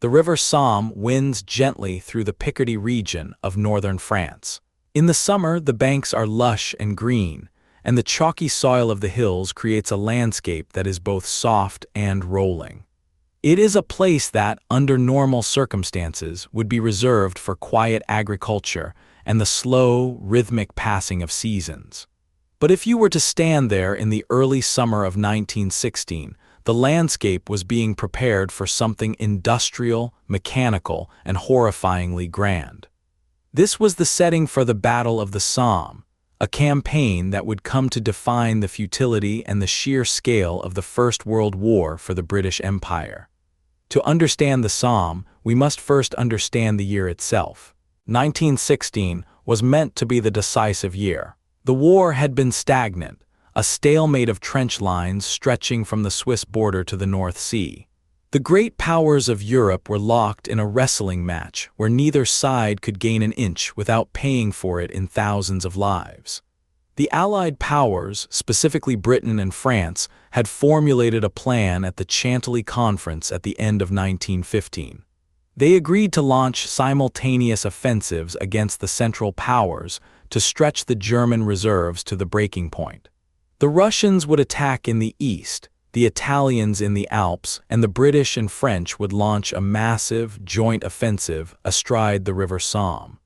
The river Somme winds gently through the Picardy region of northern France. In the summer, the banks are lush and green, and the chalky soil of the hills creates a landscape that is both soft and rolling. It is a place that, under normal circumstances, would be reserved for quiet agriculture and the slow, rhythmic passing of seasons. But if you were to stand there in the early summer of 1916, the landscape was being prepared for something industrial, mechanical, and horrifyingly grand. This was the setting for the Battle of the Somme, a campaign that would come to define the futility and the sheer scale of the First World War for the British Empire. To understand the Somme, we must first understand the year itself. 1916 was meant to be the decisive year. The war had been stagnant, a stalemate of trench lines stretching from the Swiss border to the North Sea. The great powers of Europe were locked in a wrestling match where neither side could gain an inch without paying for it in thousands of lives. The Allied powers, specifically Britain and France, had formulated a plan at the Chantilly Conference at the end of 1915. They agreed to launch simultaneous offensives against the Central Powers to stretch the German reserves to the breaking point. The Russians would attack in the east, the Italians in the Alps, and the British and French would launch a massive, joint offensive astride the River Somme.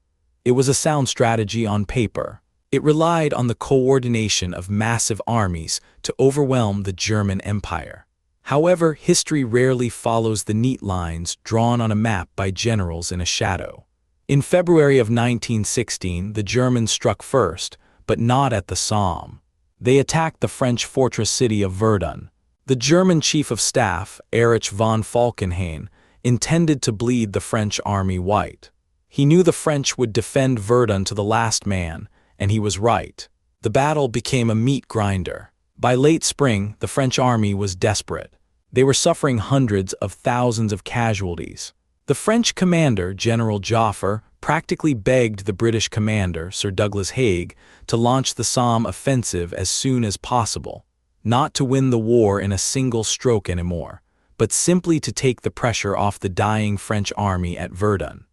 It was a sound strategy on paper. It relied on the coordination of massive armies to overwhelm the German Empire. However, history rarely follows the neat lines drawn on a map by generals in a shadow. In February of 1916, the Germans struck first, but not at the Somme. They attacked the French fortress city of Verdun. The German chief of staff, Erich von Falkenhayn, intended to bleed the French army white. He knew the French would defend Verdun to the last man, and he was right. The battle became a meat grinder. By late spring, the French army was desperate. They were suffering hundreds of thousands of casualties. The French commander, General Joffre, practically begged the British commander, Sir Douglas Haig, to launch the Somme offensive as soon as possible, not to win the war in a single stroke anymore, but simply to take the pressure off the dying French army at Verdun.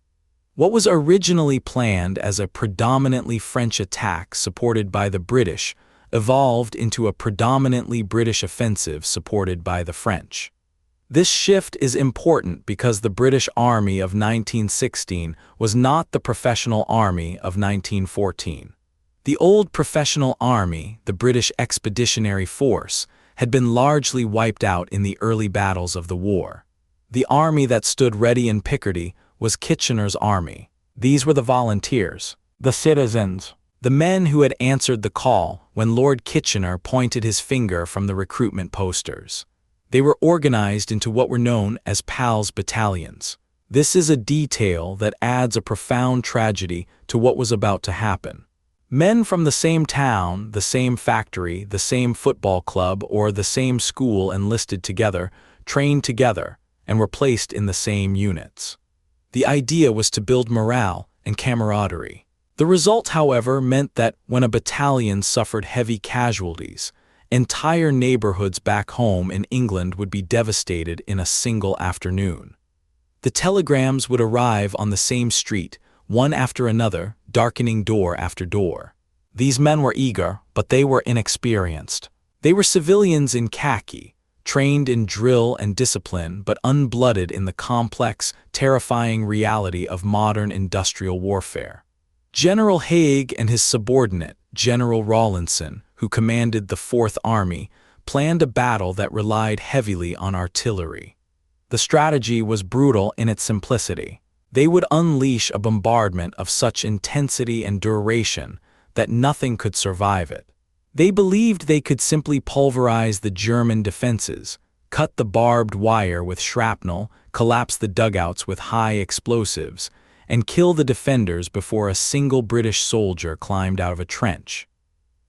What was originally planned as a predominantly French attack supported by the British evolved into a predominantly British offensive supported by the French. This shift is important because the British Army of 1916 was not the professional army of 1914. The old professional army, the British Expeditionary Force, had been largely wiped out in the early battles of the war. The army that stood ready in Picardy was Kitchener's army. These were the volunteers, the citizens, the men who had answered the call when Lord Kitchener pointed his finger from the recruitment posters. They were organized into what were known as PALS battalions. This is a detail that adds a profound tragedy to what was about to happen. Men from the same town, the same factory, the same football club, or the same school enlisted together, trained together, and were placed in the same units. The idea was to build morale and camaraderie. The result, however, meant that when a battalion suffered heavy casualties, entire neighborhoods back home in England would be devastated in a single afternoon. The telegrams would arrive on the same street, one after another, darkening door after door. These men were eager, but they were inexperienced. They were civilians in khaki, trained in drill and discipline, but unblooded in the complex, terrifying reality of modern industrial warfare. General Haig and his subordinate, General Rawlinson, who commanded the Fourth Army, planned a battle that relied heavily on artillery. The strategy was brutal in its simplicity. They would unleash a bombardment of such intensity and duration that nothing could survive it. They believed they could simply pulverize the German defenses, cut the barbed wire with shrapnel, collapse the dugouts with high explosives, and kill the defenders before a single British soldier climbed out of a trench.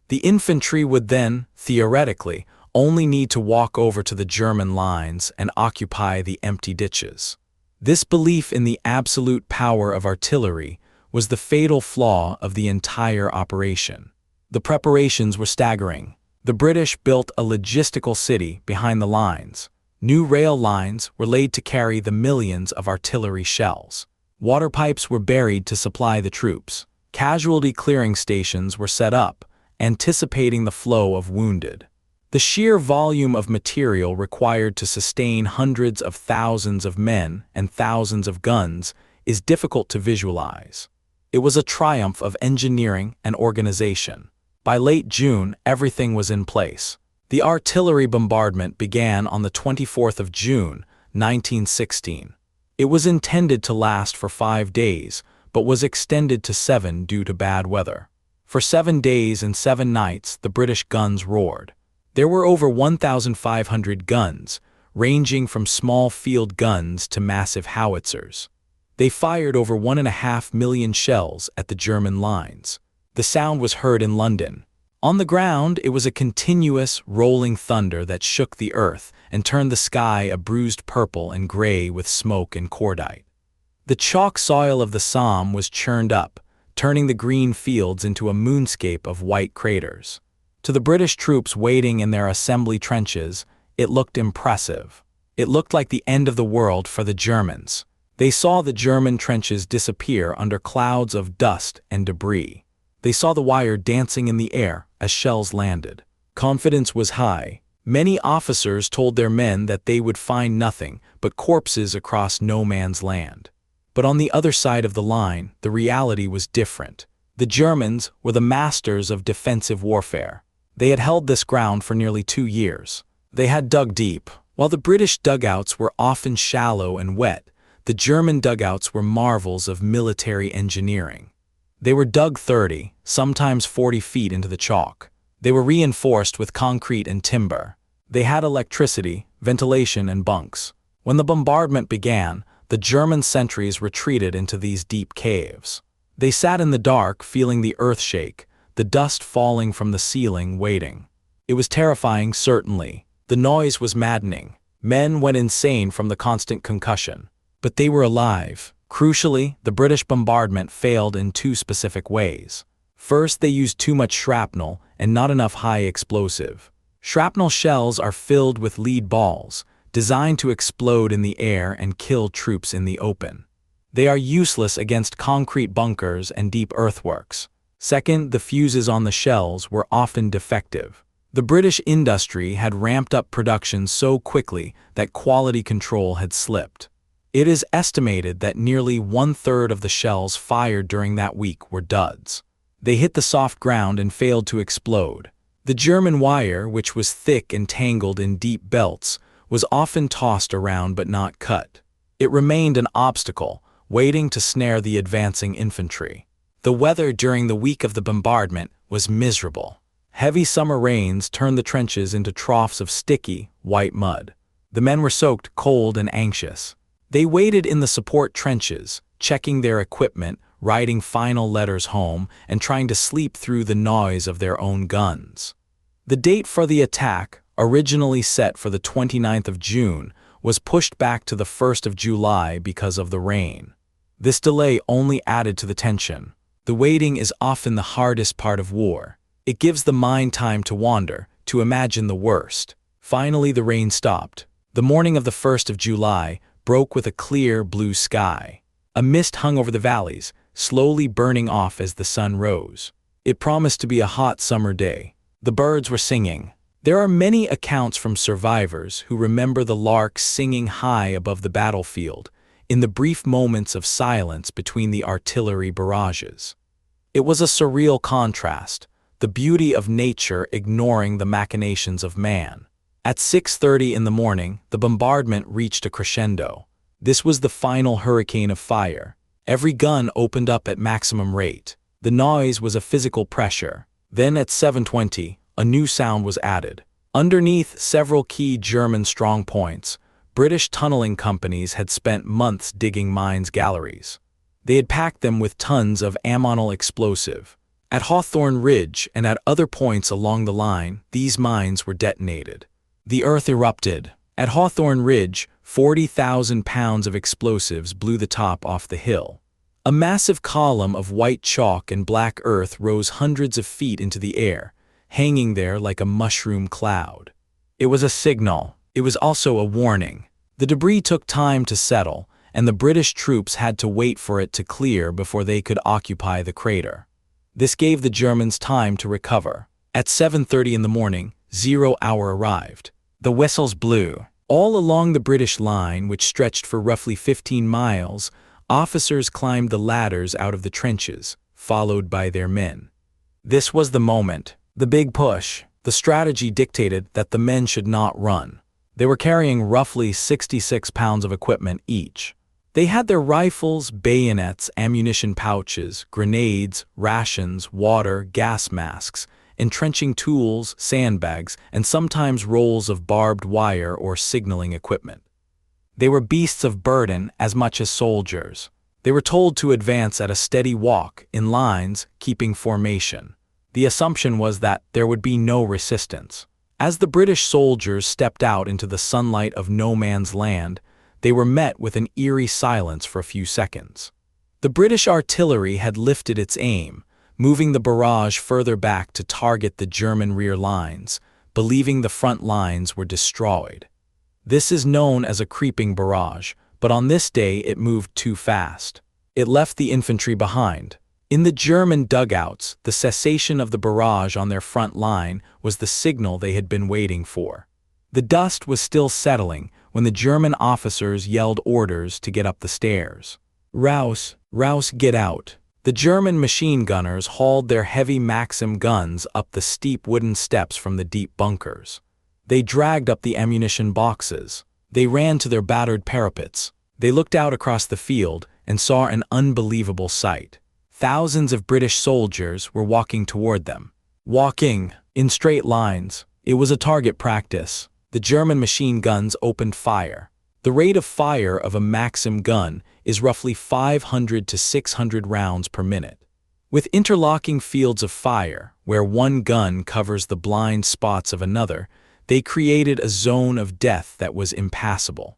The infantry would then, theoretically, only need to walk over to the German lines and occupy the empty ditches. This belief in the absolute power of artillery was the fatal flaw of the entire operation. The preparations were staggering. The British built a logistical city behind the lines. New rail lines were laid to carry the millions of artillery shells. Water pipes were buried to supply the troops. Casualty clearing stations were set up, anticipating the flow of wounded. The sheer volume of material required to sustain hundreds of thousands of men and thousands of guns is difficult to visualize. It was a triumph of engineering and organization. By late June, everything was in place. The artillery bombardment began on the 24th of June, 1916. It was intended to last for 5 days, but was extended to 7 due to bad weather. For 7 days and 7 nights, the British guns roared. There were over 1,500 guns, ranging from small field guns to massive howitzers. They fired over 1.5 million shells at the German lines. The sound was heard in London. On the ground, it was a continuous, rolling thunder that shook the earth and turned the sky a bruised purple and gray with smoke and cordite. The chalk soil of the Somme was churned up, turning the green fields into a moonscape of white craters. To the British troops waiting in their assembly trenches, it looked impressive. It looked like the end of the world for the Germans. They saw the German trenches disappear under clouds of dust and debris. They saw the wire dancing in the air as shells landed. Confidence was high. Many officers told their men that they would find nothing but corpses across no man's land. But on the other side of the line, the reality was different. The Germans were the masters of defensive warfare. They had held this ground for nearly 2 years. They had dug deep. While the British dugouts were often shallow and wet, the German dugouts were marvels of military engineering. They were dug 30, sometimes 40 feet into the chalk. They were reinforced with concrete and timber. They had electricity, ventilation, and bunks. When the bombardment began, the German sentries retreated into these deep caves. They sat in the dark, feeling the earth shake, the dust falling from the ceiling, waiting. It was terrifying, certainly. The noise was maddening. Men went insane from the constant concussion. But they were alive. Crucially, the British bombardment failed in 2 specific ways. First, they used too much shrapnel and not enough high explosive. Shrapnel shells are filled with lead balls, designed to explode in the air and kill troops in the open. They are useless against concrete bunkers and deep earthworks. Second, the fuses on the shells were often defective. The British industry had ramped up production so quickly that quality control had slipped. It is estimated that nearly 1/3 of the shells fired during that week were duds. They hit the soft ground and failed to explode. The German wire, which was thick and tangled in deep belts, was often tossed around but not cut. It remained an obstacle, waiting to snare the advancing infantry. The weather during the week of the bombardment was miserable. Heavy summer rains turned the trenches into troughs of sticky, white mud. The men were soaked, cold, and anxious. They waited in the support trenches, checking their equipment, writing final letters home, and trying to sleep through the noise of their own guns. The date for the attack, originally set for the 29th of June, was pushed back to the 1st of July because of the rain. This delay only added to the tension. The waiting is often the hardest part of war. It gives the mind time to wander, to imagine the worst. Finally, the rain stopped. The morning of the 1st of July broke with a clear blue sky. A mist hung over the valleys, slowly burning off as the sun rose. It promised to be a hot summer day. The birds were singing. There are many accounts from survivors who remember the larks singing high above the battlefield, in the brief moments of silence between the artillery barrages. It was a surreal contrast, the beauty of nature ignoring the machinations of man. At 6:30 in the morning, the bombardment reached a crescendo. This was the final hurricane of fire. Every gun opened up at maximum rate. The noise was a physical pressure. Then at 7:20, a new sound was added. Underneath several key German strong points, British tunneling companies had spent months digging mines galleries. They had packed them with tons of ammonal explosive. At Hawthorne Ridge and at other points along the line, these mines were detonated. The earth erupted. At Hawthorne Ridge, 40,000 pounds of explosives blew the top off the hill. A massive column of white chalk and black earth rose hundreds of feet into the air, hanging there like a mushroom cloud. It was a signal. it was also a warning. The debris took time to settle, and the British troops had to wait for it to clear before they could occupy the crater. This gave the Germans time to recover. At 7:30 in the morning, 0 hour arrived. The whistles blew. All along the British line, which stretched for roughly 15 miles, officers climbed the ladders out of the trenches, followed by their men. This was the moment, the big push. The strategy dictated that the men should not run. They were carrying roughly 66 pounds of equipment each. They had their rifles, bayonets, ammunition pouches, grenades, rations, water, gas masks, entrenching tools, sandbags, and sometimes rolls of barbed wire or signaling equipment. They were beasts of burden as much as soldiers. They were told to advance at a steady walk, in lines, keeping formation. The assumption was that there would be no resistance. As the British soldiers stepped out into the sunlight of no man's land, they were met with an eerie silence for a few seconds. The British artillery had lifted its aim, moving the barrage further back to target the German rear lines, believing the front lines were destroyed. This is known as a creeping barrage, but on this day it moved too fast. It left the infantry behind. In the German dugouts, the cessation of the barrage on their front line was the signal they had been waiting for. The dust was still settling when the German officers yelled orders to get up the stairs. "Raus, raus, get out." The German machine gunners hauled their heavy Maxim guns up the steep wooden steps from the deep bunkers. They dragged up the ammunition boxes. They ran to their battered parapets. They looked out across the field and saw an unbelievable sight. Thousands of British soldiers were walking toward them. Walking in straight lines. It was a target practice. The German machine guns opened fire. The rate of fire of a Maxim gun is roughly 500 to 600 rounds per minute. With interlocking fields of fire, where one gun covers the blind spots of another, they created a zone of death that was impassable.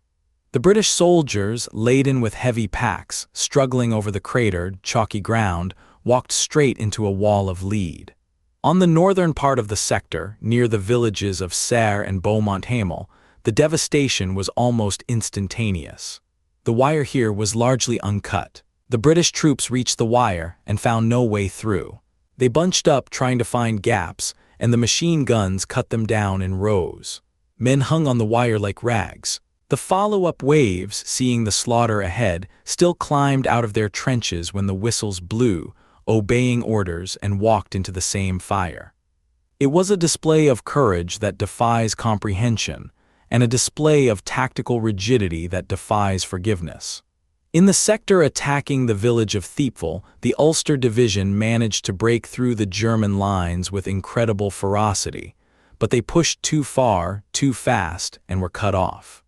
The British soldiers, laden with heavy packs, struggling over the cratered, chalky ground, walked straight into a wall of lead. On the northern part of the sector, near the villages of Serre and Beaumont-Hamel, the devastation was almost instantaneous. The wire here was largely uncut. The British troops reached the wire and found no way through. They bunched up trying to find gaps, and the machine guns cut them down in rows. Men hung on the wire like rags. The follow-up waves, seeing the slaughter ahead, still climbed out of their trenches when the whistles blew, obeying orders, and walked into the same fire. It was a display of courage that defies comprehension, and a display of tactical rigidity that defies forgiveness. In the sector attacking the village of Thiepval, the Ulster Division managed to break through the German lines with incredible ferocity, but they pushed too far, too fast, and were cut off.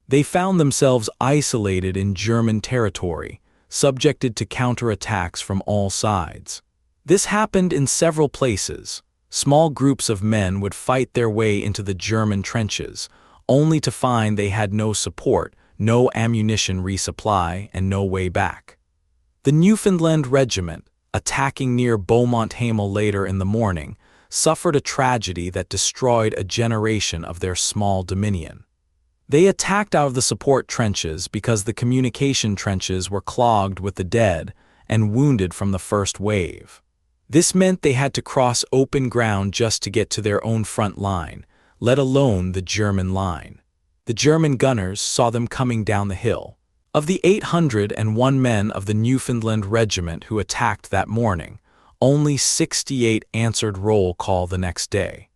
They found themselves isolated in German territory, subjected to counterattacks from all sides. This happened in several places. Small groups of men would fight their way into the German trenches, only to find they had no support, no ammunition resupply, and no way back. The Newfoundland Regiment, attacking near Beaumont-Hamel later in the morning, suffered a tragedy that destroyed a generation of their small dominion. They attacked out of the support trenches because the communication trenches were clogged with the dead and wounded from the first wave. This meant they had to cross open ground just to get to their own front line, let alone the German line. The German gunners saw them coming down the hill. Of the 801 men of the Newfoundland Regiment who attacked that morning, only 68 answered roll call the next day.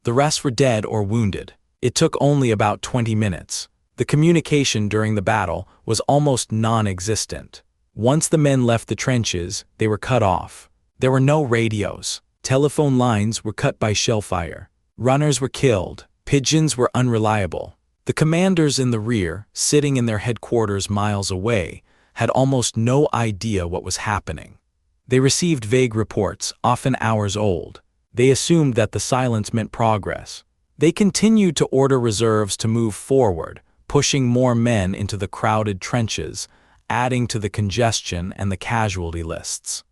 The rest were dead or wounded. It took only about 20 minutes. The communication during the battle was almost non-existent. Once the men left the trenches, they were cut off. There were no radios. Telephone lines were cut by shellfire. Runners were killed. Pigeons were unreliable. The commanders in the rear, sitting in their headquarters miles away, had almost no idea what was happening. They received vague reports, often hours old. They assumed that the silence meant progress. They continued to order reserves to move forward, pushing more men into the crowded trenches, adding to the congestion and the casualty lists.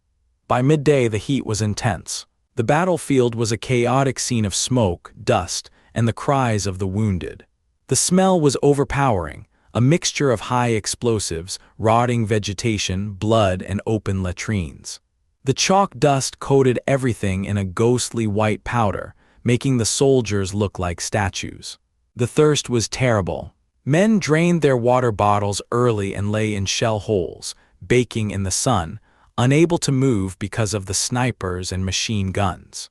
By midday, the heat was intense. The battlefield was a chaotic scene of smoke, dust, and the cries of the wounded. The smell was overpowering, a mixture of high explosives, rotting vegetation, blood, and open latrines. The chalk dust coated everything in a ghostly white powder, making the soldiers look like statues. The thirst was terrible. Men drained their water bottles early and lay in shell holes, baking in the sun, unable to move because of the snipers and machine guns.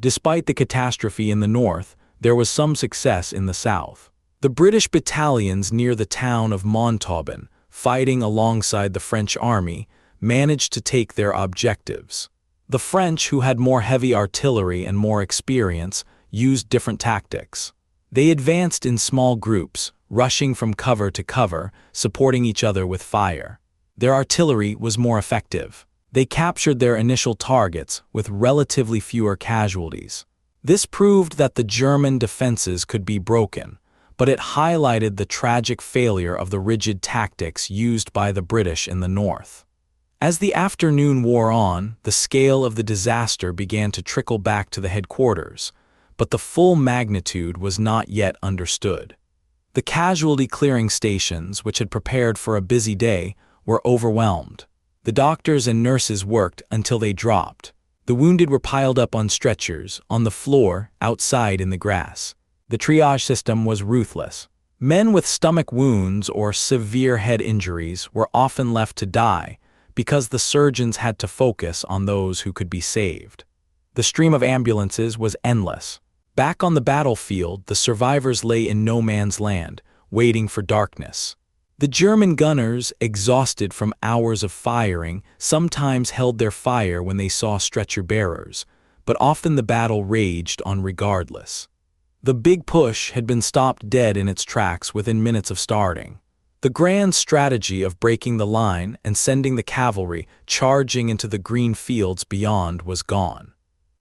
Despite the catastrophe in the north, there was some success in the south. The British battalions near the town of Montauban, fighting alongside the French army, managed to take their objectives. The French, who had more heavy artillery and more experience, used different tactics. They advanced in small groups, rushing from cover to cover, supporting each other with fire. Their artillery was more effective. They captured their initial targets with relatively fewer casualties. This proved that the German defenses could be broken, but it highlighted the tragic failure of the rigid tactics used by the British in the north. As the afternoon wore on, the scale of the disaster began to trickle back to the headquarters, but the full magnitude was not yet understood. The casualty clearing stations, which had prepared for a busy day, were overwhelmed. The doctors and nurses worked until they dropped. The wounded were piled up on stretchers, on the floor, outside in the grass. The triage system was ruthless. Men with stomach wounds or severe head injuries were often left to die because the surgeons had to focus on those who could be saved. The stream of ambulances was endless. Back on the battlefield, the survivors lay in no man's land, waiting for darkness. The German gunners, exhausted from hours of firing, sometimes held their fire when they saw stretcher-bearers, but often the battle raged on regardless. The big push had been stopped dead in its tracks within minutes of starting. The grand strategy of breaking the line and sending the cavalry charging into the green fields beyond was gone.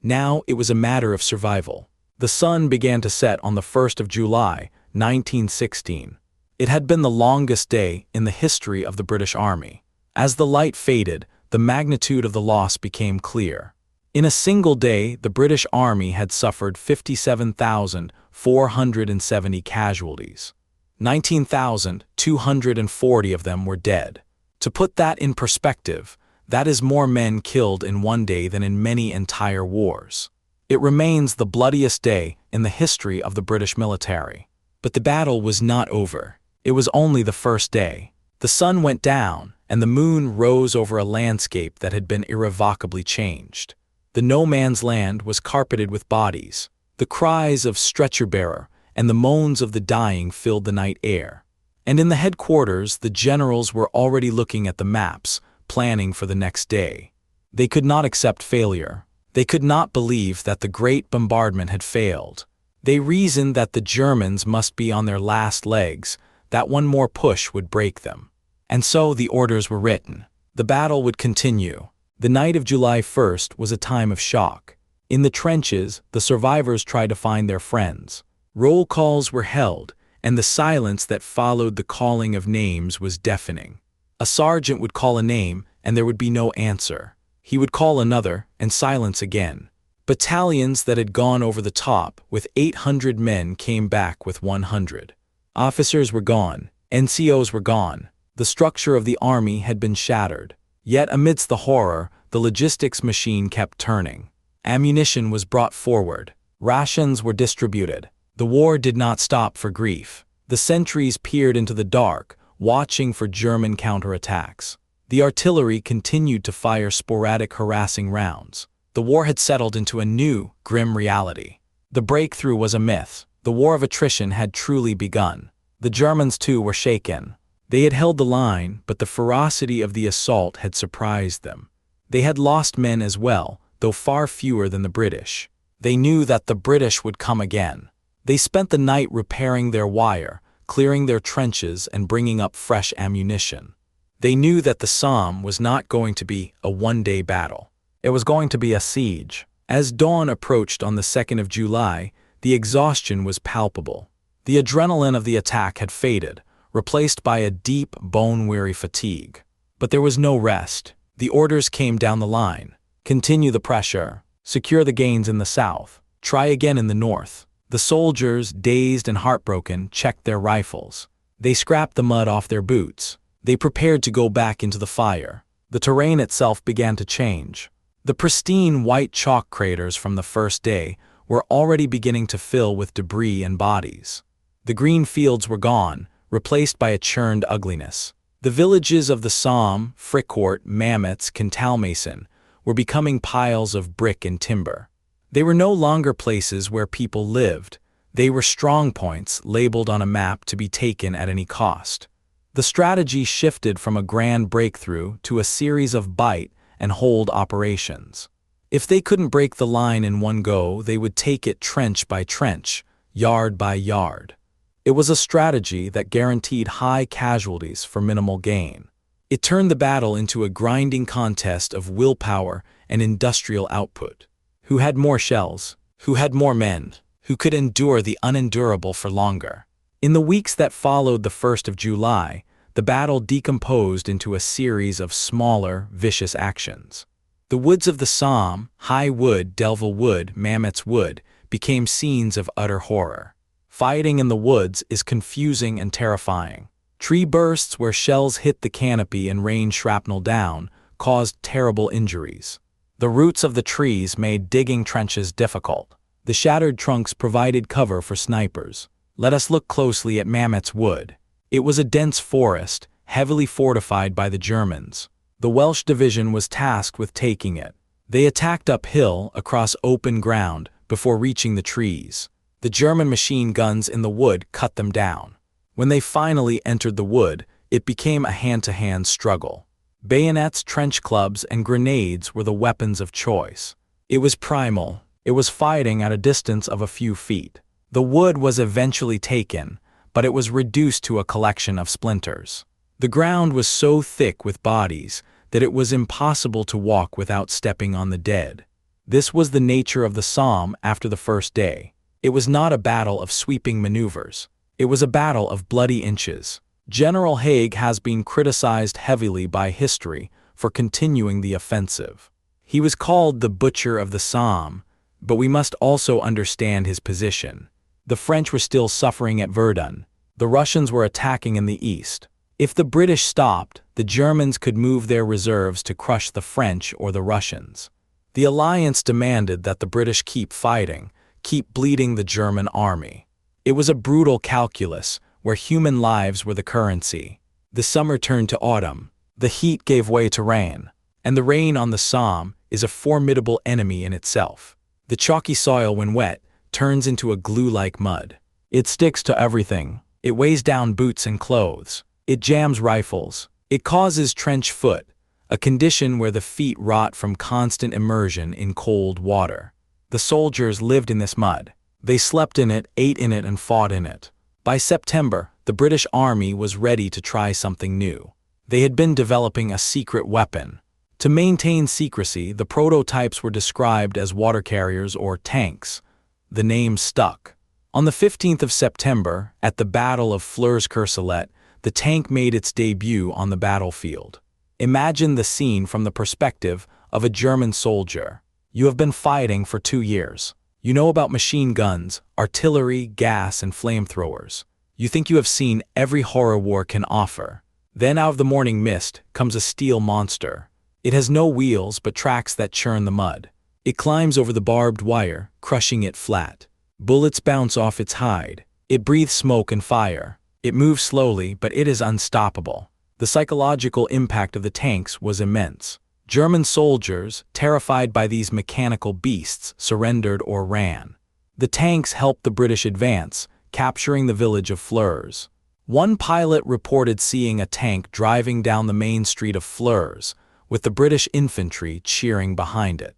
Now it was a matter of survival. The sun began to set on the 1st of July, 1916. It had been the longest day in the history of the British Army. As the light faded, the magnitude of the loss became clear. In a single day, the British Army had suffered 57,470 casualties. 19,240 of them were dead. To put that in perspective, that is more men killed in one day than in many entire wars. It remains the bloodiest day in the history of the British military. But the battle was not over. It was only the first day. The sun went down, and the moon rose over a landscape that had been irrevocably changed. The no man's land was carpeted with bodies. The cries of stretcher-bearer and the moans of the dying filled the night air. And in the headquarters, the generals were already looking at the maps, planning for the next day. They could not accept failure. They could not believe that the great bombardment had failed. They reasoned that the Germans must be on their last legs, that one more push would break them. And so the orders were written. The battle would continue. The night of July 1st was a time of shock. In the trenches, the survivors tried to find their friends. Roll calls were held, and the silence that followed the calling of names was deafening. A sergeant would call a name, and there would be no answer. He would call another, and silence again. Battalions that had gone over the top with 800 men came back with 100. Officers were gone, NCOs were gone. The structure of the army had been shattered. Yet amidst the horror, the logistics machine kept turning. Ammunition was brought forward. Rations were distributed. The war did not stop for grief. The sentries peered into the dark, watching for German counterattacks. The artillery continued to fire sporadic harassing rounds. The war had settled into a new, grim reality. The breakthrough was a myth. The war of attrition had truly begun. The Germans, too, were shaken. They had held the line, but the ferocity of the assault had surprised them. They had lost men as well, though far fewer than the British. They knew that the British would come again. They spent the night repairing their wire, clearing their trenches, and bringing up fresh ammunition. They knew that the Somme was not going to be a one-day battle. It was going to be a siege. As dawn approached on the 2nd of July, the exhaustion was palpable. The adrenaline of the attack had faded, replaced by a deep, bone-weary fatigue. But there was no rest. The orders came down the line. Continue the pressure. Secure the gains in the south. Try again in the north. The soldiers, dazed and heartbroken, checked their rifles. They scraped the mud off their boots. They prepared to go back into the fire. The terrain itself began to change. The pristine white chalk craters from the first day were already beginning to fill with debris and bodies. The green fields were gone, replaced by a churned ugliness. The villages of the Somme, Fricourt, Mametz, Contalmaison were becoming piles of brick and timber. They were no longer places where people lived. They were strong points labeled on a map to be taken at any cost. The strategy shifted from a grand breakthrough to a series of bite and hold operations. If they couldn't break the line in one go, they would take it trench by trench, yard by yard. It was a strategy that guaranteed high casualties for minimal gain. It turned the battle into a grinding contest of willpower and industrial output. Who had more shells? Who had more men? Who could endure the unendurable for longer? In the weeks that followed the 1st of July, the battle decomposed into a series of smaller, vicious actions. The woods of the Somme, High Wood, Delville Wood, Mametz Wood, became scenes of utter horror. Fighting in the woods is confusing and terrifying. Tree bursts where shells hit the canopy and rained shrapnel down caused terrible injuries. The roots of the trees made digging trenches difficult. The shattered trunks provided cover for snipers. Let us look closely at Mametz Wood. It was a dense forest, heavily fortified by the Germans. The Welsh division was tasked with taking it. They attacked uphill across open ground before reaching the trees. The German machine guns in the wood cut them down. When they finally entered the wood, it became a hand-to-hand struggle. Bayonets, trench clubs, and grenades were the weapons of choice. It was primal. It was fighting at a distance of a few feet. The wood was eventually taken, but it was reduced to a collection of splinters. The ground was so thick with bodies that it was impossible to walk without stepping on the dead. This was the nature of the Somme after the first day. It was not a battle of sweeping maneuvers. It was a battle of bloody inches. General Haig has been criticized heavily by history for continuing the offensive. He was called the Butcher of the Somme, but we must also understand his position. The French were still suffering at Verdun. The Russians were attacking in the east. If the British stopped, the Germans could move their reserves to crush the French or the Russians. The alliance demanded that the British keep fighting, keep bleeding the German army. It was a brutal calculus where human lives were the currency. The summer turned to autumn. The heat gave way to rain. And the rain on the Somme is a formidable enemy in itself. The chalky soil, when wet, turns into a glue-like mud. It sticks to everything. It weighs down boots and clothes. It jams rifles. It causes trench foot, a condition where the feet rot from constant immersion in cold water. The soldiers lived in this mud. They slept in it, ate in it, and fought in it. By September, the British Army was ready to try something new. They had been developing a secret weapon. To maintain secrecy, the prototypes were described as water carriers or tanks. The name stuck. On the 15th of September, at the Battle of Flers-Courcelette, the tank made its debut on the battlefield. Imagine the scene from the perspective of a German soldier. You have been fighting for 2 years. You know about machine guns, artillery, gas, and flamethrowers. You think you have seen every horror war can offer. Then out of the morning mist comes a steel monster. It has no wheels but tracks that churn the mud. It climbs over the barbed wire, crushing it flat. Bullets bounce off its hide. It breathes smoke and fire. It moves slowly, but it is unstoppable. The psychological impact of the tanks was immense. German soldiers, terrified by these mechanical beasts, surrendered or ran. The tanks helped the British advance, capturing the village of Flers. One pilot reported seeing a tank driving down the main street of Flers, with the British infantry cheering behind it.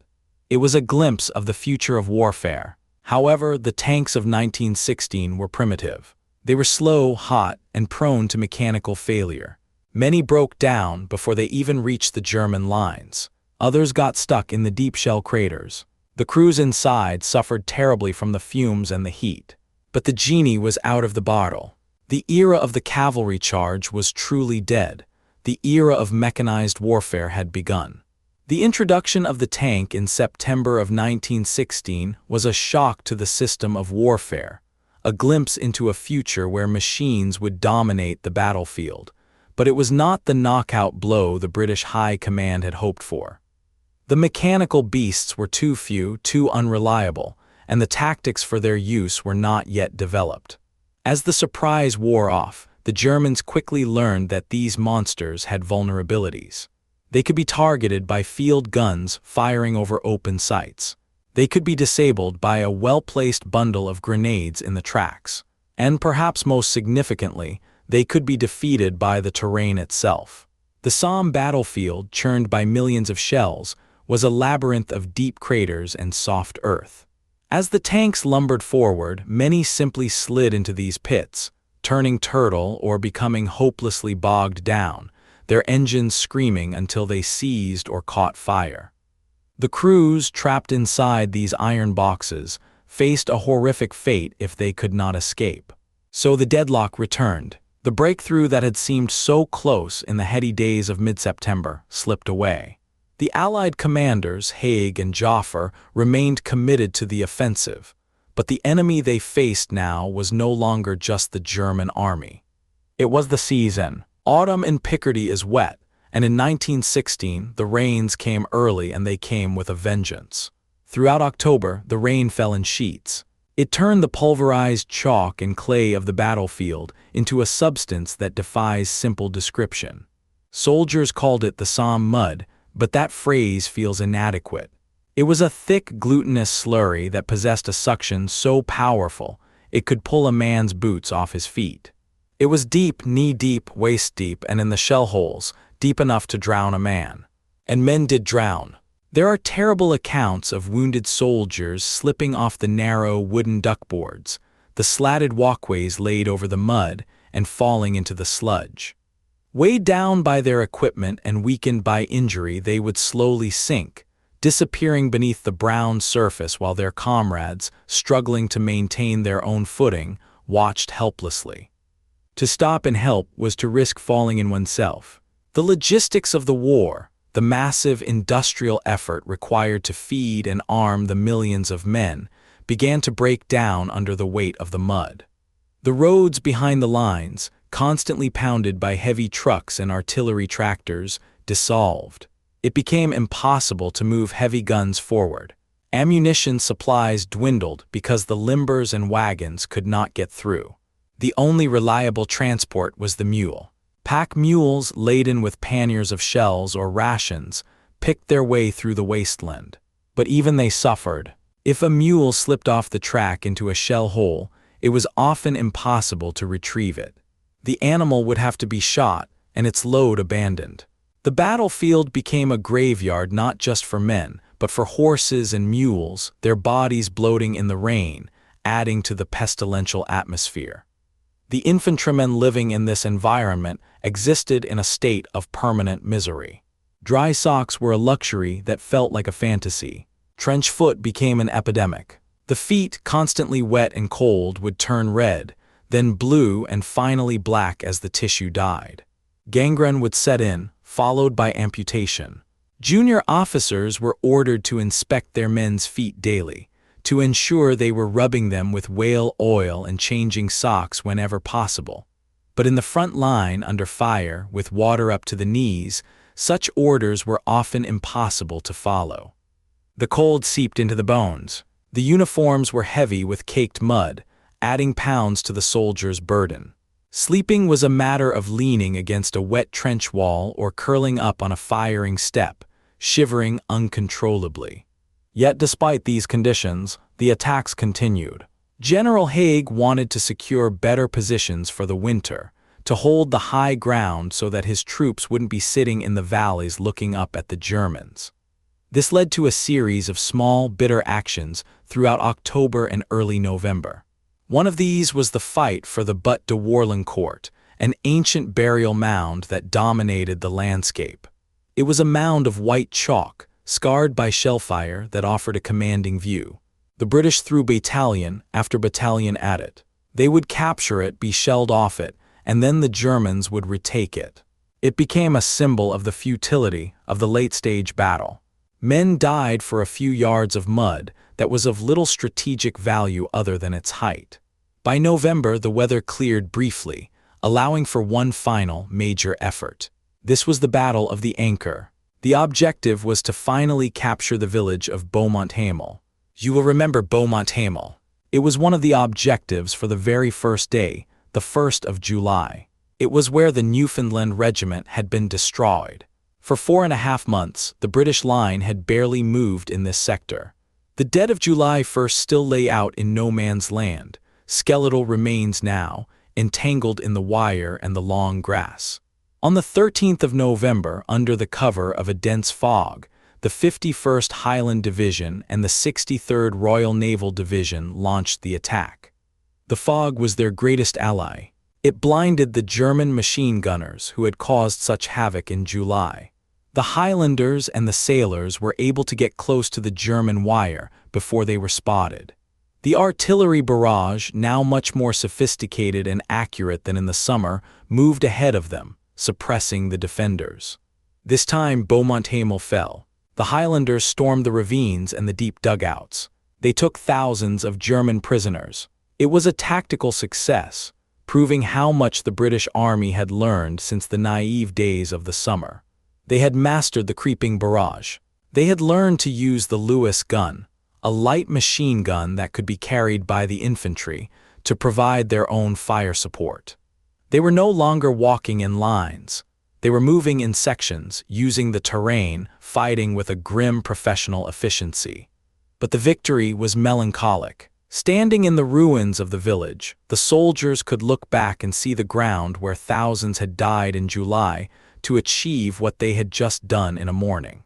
It was a glimpse of the future of warfare. However, the tanks of 1916 were primitive. They were slow, hot, and prone to mechanical failure. Many broke down before they even reached the German lines. Others got stuck in the deep shell craters. The crews inside suffered terribly from the fumes and the heat. But the genie was out of the bottle. The era of the cavalry charge was truly dead. The era of mechanized warfare had begun. The introduction of the tank in September of 1916 was a shock to the system of warfare, a glimpse into a future where machines would dominate the battlefield. But it was not the knockout blow the British High Command had hoped for. The mechanical beasts were too few, too unreliable, and the tactics for their use were not yet developed. As the surprise wore off, the Germans quickly learned that these monsters had vulnerabilities. They could be targeted by field guns firing over open sights. They could be disabled by a well-placed bundle of grenades in the tracks. And perhaps most significantly, they could be defeated by the terrain itself. The Somme battlefield, churned by millions of shells, was a labyrinth of deep craters and soft earth. As the tanks lumbered forward, many simply slid into these pits, turning turtle or becoming hopelessly bogged down, their engines screaming until they seized or caught fire. The crews, trapped inside these iron boxes, faced a horrific fate if they could not escape. So the deadlock returned. The breakthrough that had seemed so close in the heady days of mid-September slipped away. The Allied commanders, Haig and Joffre, remained committed to the offensive, but the enemy they faced now was no longer just the German army. It was the season. Autumn in Picardy is wet, and in 1916 the rains came early and they came with a vengeance. Throughout October, the rain fell in sheets. It turned the pulverized chalk and clay of the battlefield into a substance that defies simple description. Soldiers called it the Somme mud, but that phrase feels inadequate. It was a thick, glutinous slurry that possessed a suction so powerful it could pull a man's boots off his feet. It was deep, knee-deep, waist-deep, and in the shell holes, deep enough to drown a man. And men did drown. There are terrible accounts of wounded soldiers slipping off the narrow wooden duckboards, the slatted walkways laid over the mud, and falling into the sludge. Weighed down by their equipment and weakened by injury, they would slowly sink, disappearing beneath the brown surface while their comrades, struggling to maintain their own footing, watched helplessly. To stop and help was to risk falling in oneself. The logistics of the war, the massive industrial effort required to feed and arm the millions of men, began to break down under the weight of the mud. The roads behind the lines, constantly pounded by heavy trucks and artillery tractors, dissolved. It became impossible to move heavy guns forward. Ammunition supplies dwindled because the limbers and wagons could not get through. The only reliable transport was the mule. Pack mules laden with panniers of shells or rations picked their way through the wasteland. But even they suffered. If a mule slipped off the track into a shell hole, it was often impossible to retrieve it. The animal would have to be shot and its load abandoned. The battlefield became a graveyard not just for men, but for horses and mules, their bodies bloating in the rain, adding to the pestilential atmosphere. The infantrymen living in this environment existed in a state of permanent misery. Dry socks were a luxury that felt like a fantasy. Trench foot became an epidemic. The feet, constantly wet and cold, would turn red, then blue and finally black as the tissue died. Gangrene would set in, followed by amputation. Junior officers were ordered to inspect their men's feet daily, to ensure they were rubbing them with whale oil and changing socks whenever possible. But in the front line, under fire, with water up to the knees, such orders were often impossible to follow. The cold seeped into the bones. The uniforms were heavy with caked mud, adding pounds to the soldiers' burden. Sleeping was a matter of leaning against a wet trench wall or curling up on a firing step, shivering uncontrollably. Yet despite these conditions, the attacks continued. General Haig wanted to secure better positions for the winter, to hold the high ground so that his troops wouldn't be sitting in the valleys looking up at the Germans. This led to a series of small, bitter actions throughout October and early November. One of these was the fight for the Butte de Warlencourt, an ancient burial mound that dominated the landscape. It was a mound of white chalk, scarred by shellfire, that offered a commanding view. The British threw battalion after battalion at it. They would capture it, be shelled off it, and then the Germans would retake it. It became a symbol of the futility of the late-stage battle. Men died for a few yards of mud that was of little strategic value other than its height. By November, the weather cleared briefly, allowing for one final major effort. This was the Battle of the Anchor. The objective was to finally capture the village of Beaumont-Hamel. You will remember Beaumont-Hamel. It was one of the objectives for the very first day, the 1st of July. It was where the Newfoundland Regiment had been destroyed. For 4.5 months, the British line had barely moved in this sector. The dead of July 1st still lay out in no man's land, skeletal remains now, entangled in the wire and the long grass. On the 13th of November, under the cover of a dense fog, the 51st Highland Division and the 63rd Royal Naval Division launched the attack. The fog was their greatest ally. It blinded the German machine gunners who had caused such havoc in July. The Highlanders and the sailors were able to get close to the German wire before they were spotted. The artillery barrage, now much more sophisticated and accurate than in the summer, moved ahead of them, suppressing the defenders. This time Beaumont-Hamel fell. The Highlanders stormed the ravines and the deep dugouts. They took thousands of German prisoners. It was a tactical success, proving how much the British Army had learned since the naive days of the summer. They had mastered the creeping barrage. They had learned to use the Lewis gun, a light machine gun that could be carried by the infantry, to provide their own fire support. They were no longer walking in lines. They were moving in sections, using the terrain, fighting with a grim professional efficiency. But the victory was melancholic. Standing in the ruins of the village, the soldiers could look back and see the ground where thousands had died in July to achieve what they had just done in a morning.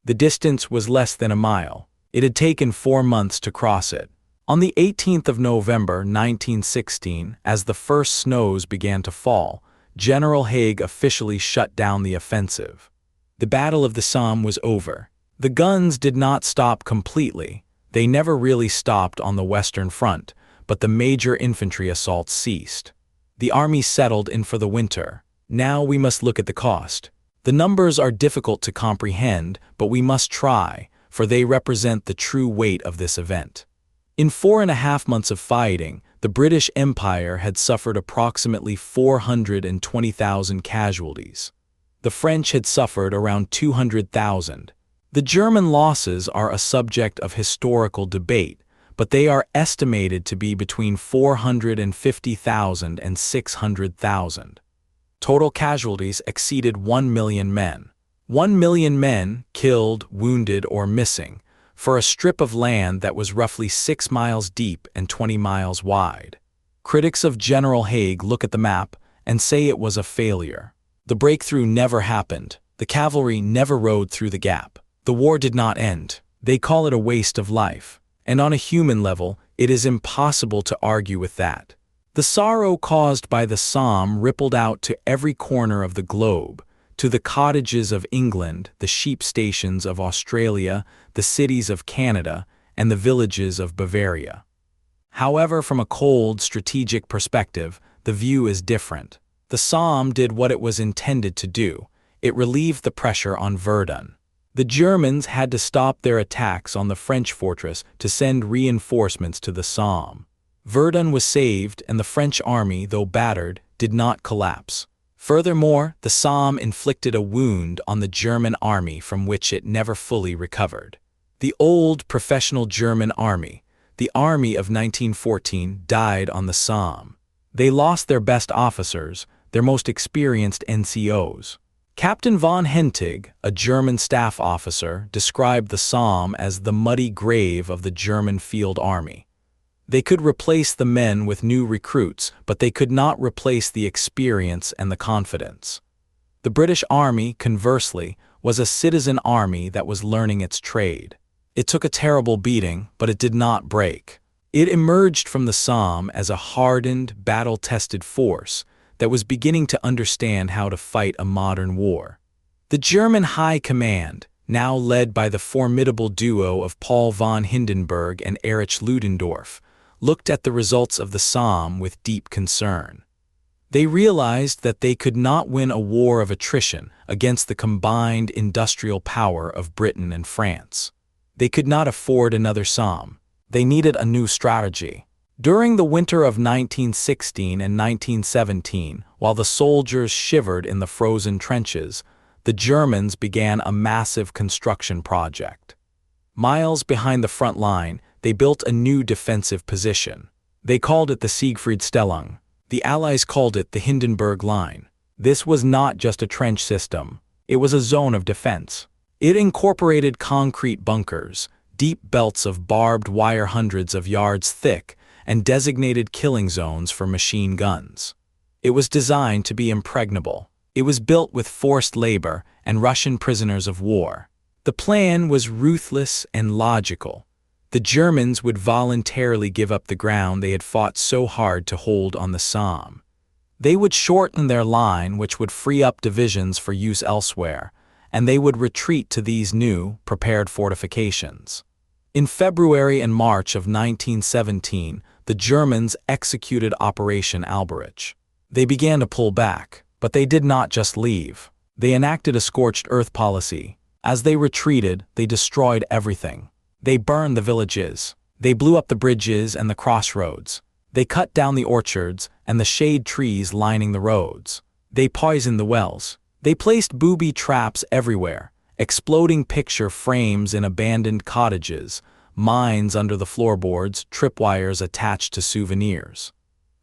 The distance was less than a mile. It had taken 4 months to cross it. On the 18th of November 1916, as the first snows began to fall, General Haig officially shut down the offensive. The Battle of the Somme was over. The guns did not stop completely. They never really stopped on the Western Front, but the major infantry assaults ceased. The army settled in for the winter. Now we must look at the cost. The numbers are difficult to comprehend, but we must try, for they represent the true weight of this event. In 4.5 months of fighting, the British Empire had suffered approximately 420,000 casualties. The French had suffered around 200,000. The German losses are a subject of historical debate, but they are estimated to be between 450,000 and 600,000. Total casualties exceeded 1 million men. 1 million men killed, wounded, or missing, for a strip of land that was roughly 6 miles deep and 20 miles wide. Critics of General Haig look at the map and say it was a failure. The breakthrough never happened. The cavalry never rode through the gap. The war did not end. They call it a waste of life. And on a human level, it is impossible to argue with that. The sorrow caused by the Somme rippled out to every corner of the globe, to the cottages of England, the sheep stations of Australia, the cities of Canada, and the villages of Bavaria. However, from a cold, strategic perspective, the view is different. The Somme did what it was intended to do. It relieved the pressure on Verdun. The Germans had to stop their attacks on the French fortress to send reinforcements to the Somme. Verdun was saved, and the French army, though battered, did not collapse. Furthermore, the Somme inflicted a wound on the German army from which it never fully recovered. The old professional German army, the army of 1914, died on the Somme. They lost their best officers, their most experienced NCOs. Captain von Hentig, a German staff officer, described the Somme as the muddy grave of the German field army. They could replace the men with new recruits, but they could not replace the experience and the confidence. The British Army, conversely, was a citizen army that was learning its trade. It took a terrible beating, but it did not break. It emerged from the Somme as a hardened, battle-tested force that was beginning to understand how to fight a modern war. The German High Command, now led by the formidable duo of Paul von Hindenburg and Erich Ludendorff, looked at the results of the Somme with deep concern. They realized that they could not win a war of attrition against the combined industrial power of Britain and France. They could not afford another Somme. They needed a new strategy. During the winter of 1916 and 1917, while the soldiers shivered in the frozen trenches, the Germans began a massive construction project. Miles behind the front line, they built a new defensive position. They called it the Siegfriedstellung. The Allies called it the Hindenburg Line. This was not just a trench system. It was a zone of defense. It incorporated concrete bunkers, deep belts of barbed wire hundreds of yards thick, and designated killing zones for machine guns. It was designed to be impregnable. It was built with forced labor and Russian prisoners of war. The plan was ruthless and logical. The Germans would voluntarily give up the ground they had fought so hard to hold on the Somme. They would shorten their line, which would free up divisions for use elsewhere, and they would retreat to these new, prepared fortifications. In February and March of 1917, the Germans executed Operation Alberich. They began to pull back, but they did not just leave. They enacted a scorched earth policy. As they retreated, they destroyed everything. They burned the villages. They blew up the bridges and the crossroads. They cut down the orchards and the shade trees lining the roads. They poisoned the wells. They placed booby traps everywhere, exploding picture frames in abandoned cottages, mines under the floorboards, tripwires attached to souvenirs.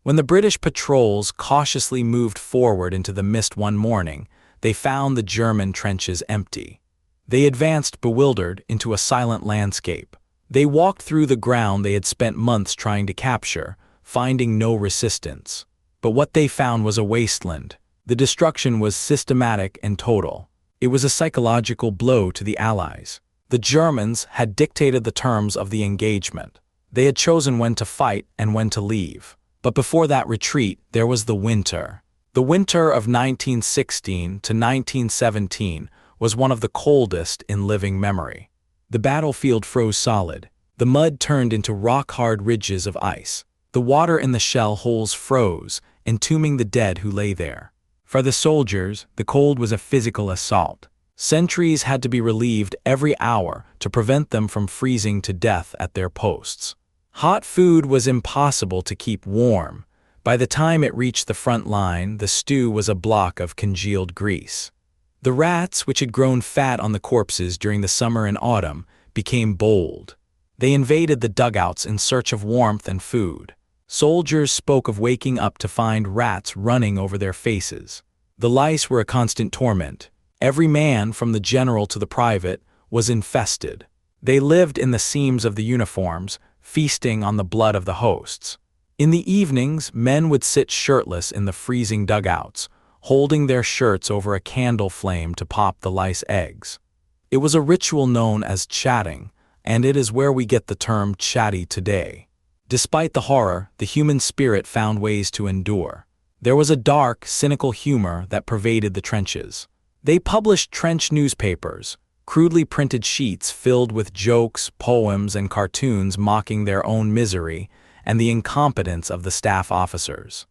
When the British patrols cautiously moved forward into the mist one morning, they found the German trenches empty. They advanced bewildered into a silent landscape. They walked through the ground they had spent months trying to capture, finding no resistance. But what they found was a wasteland. The destruction was systematic and total. It was a psychological blow to the Allies. The Germans had dictated the terms of the engagement. They had chosen when to fight and when to leave. But before that retreat, there was the winter. The winter of 1916 to 1917 was one of the coldest in living memory. The battlefield froze solid. The mud turned into rock-hard ridges of ice. The water in the shell holes froze, entombing the dead who lay there. For the soldiers, the cold was a physical assault. Sentries had to be relieved every hour to prevent them from freezing to death at their posts. Hot food was impossible to keep warm. By the time it reached the front line, the stew was a block of congealed grease. The rats, which had grown fat on the corpses during the summer and autumn, became bold. They invaded the dugouts in search of warmth and food. Soldiers spoke of waking up to find rats running over their faces. The lice were a constant torment. Every man, from the general to the private, was infested. They lived in the seams of the uniforms, feasting on the blood of the hosts. In the evenings, men would sit shirtless in the freezing dugouts, holding their shirts over a candle flame to pop the lice eggs. It was a ritual known as chatting, and it is where we get the term chatty today. Despite the horror, the human spirit found ways to endure. There was a dark, cynical humor that pervaded the trenches. They published trench newspapers, crudely printed sheets filled with jokes, poems, and cartoons mocking their own misery and the incompetence of the staff officers.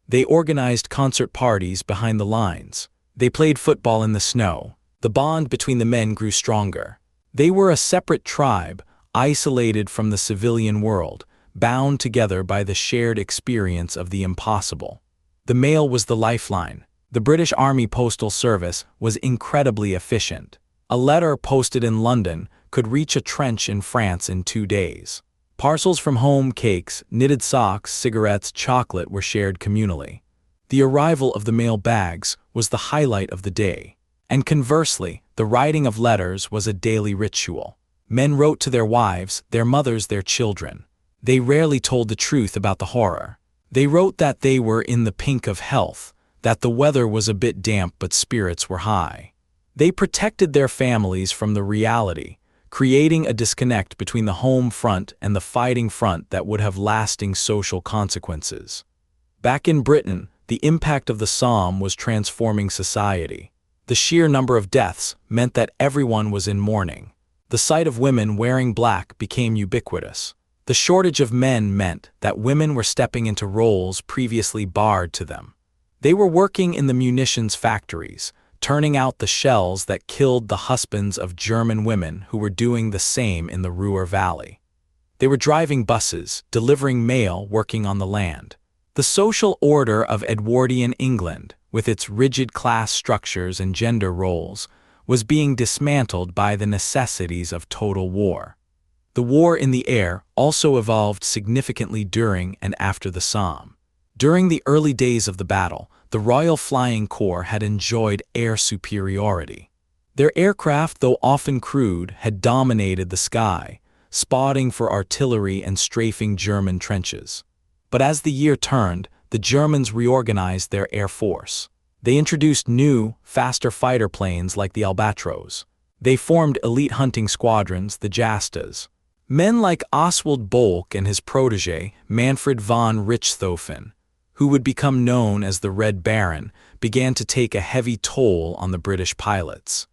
They organized concert parties behind the lines. They played football in the snow. The bond between the men grew stronger. They were a separate tribe, isolated from the civilian world, bound together by the shared experience of the impossible. The mail was the lifeline. The British Army Postal Service was incredibly efficient. A letter posted in London could reach a trench in France in 2 days. Parcels from home, cakes, knitted socks, cigarettes, chocolate were shared communally. The arrival of the mail bags was the highlight of the day. And conversely, the writing of letters was a daily ritual. Men wrote to their wives, their mothers, their children. They rarely told the truth about the horror. They wrote that they were in the pink of health, that the weather was a bit damp but spirits were high. They protected their families from the reality, creating a disconnect between the home front and the fighting front that would have lasting social consequences. Back in Britain, the impact of the Somme was transforming society. The sheer number of deaths meant that everyone was in mourning. The sight of women wearing black became ubiquitous. The shortage of men meant that women were stepping into roles previously barred to them. They were working in the munitions factories, turning out the shells that killed the husbands of German women who were doing the same in the Ruhr Valley. They were driving buses, delivering mail, working on the land. The social order of Edwardian England, with its rigid class structures and gender roles, was being dismantled by the necessities of total war. The war in the air also evolved significantly during and after the Somme. During the early days of the battle, the Royal Flying Corps had enjoyed air superiority. Their aircraft, though often crude, had dominated the sky, spotting for artillery and strafing German trenches. But as the year turned, the Germans reorganized their air force. They introduced new, faster fighter planes like the Albatros. They formed elite hunting squadrons, the Jastas. Men like Oswald Bolk and his protege, Manfred von Richthofen, who would become known as the Red Baron, began to take a heavy toll on the British pilots.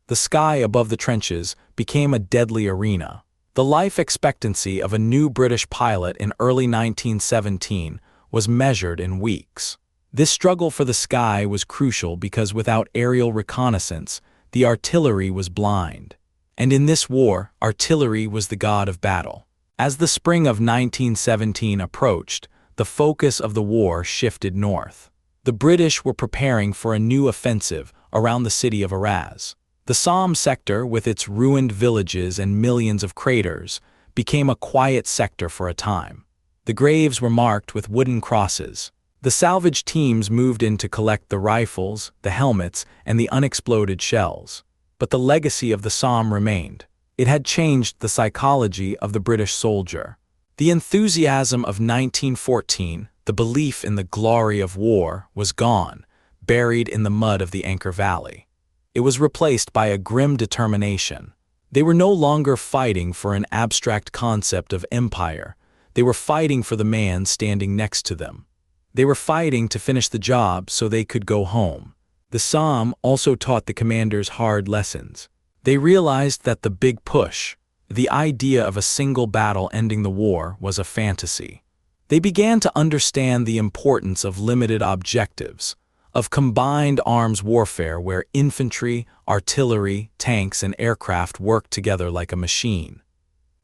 The sky above the trenches became a deadly arena. The life expectancy of a new British pilot in early 1917 was measured in weeks. This struggle for the sky was crucial because without aerial reconnaissance, the artillery was blind. And in this war, artillery was the god of battle. As the spring of 1917 approached, the focus of the war shifted north. The British were preparing for a new offensive around the city of Arras. The Somme sector, with its ruined villages and millions of craters, became a quiet sector for a time. The graves were marked with wooden crosses. The salvage teams moved in to collect the rifles, the helmets, and the unexploded shells. But the legacy of the Somme remained. It had changed the psychology of the British soldier. The enthusiasm of 1914, the belief in the glory of war, was gone, buried in the mud of the Anchor Valley. It was replaced by a grim determination. They were no longer fighting for an abstract concept of empire. They were fighting for the man standing next to them. They were fighting to finish the job so they could go home. The Somme also taught the commanders hard lessons. They realized that the big push, the idea of a single battle ending the war, was a fantasy. They began to understand the importance of limited objectives, of combined arms warfare where infantry, artillery, tanks, and aircraft worked together like a machine.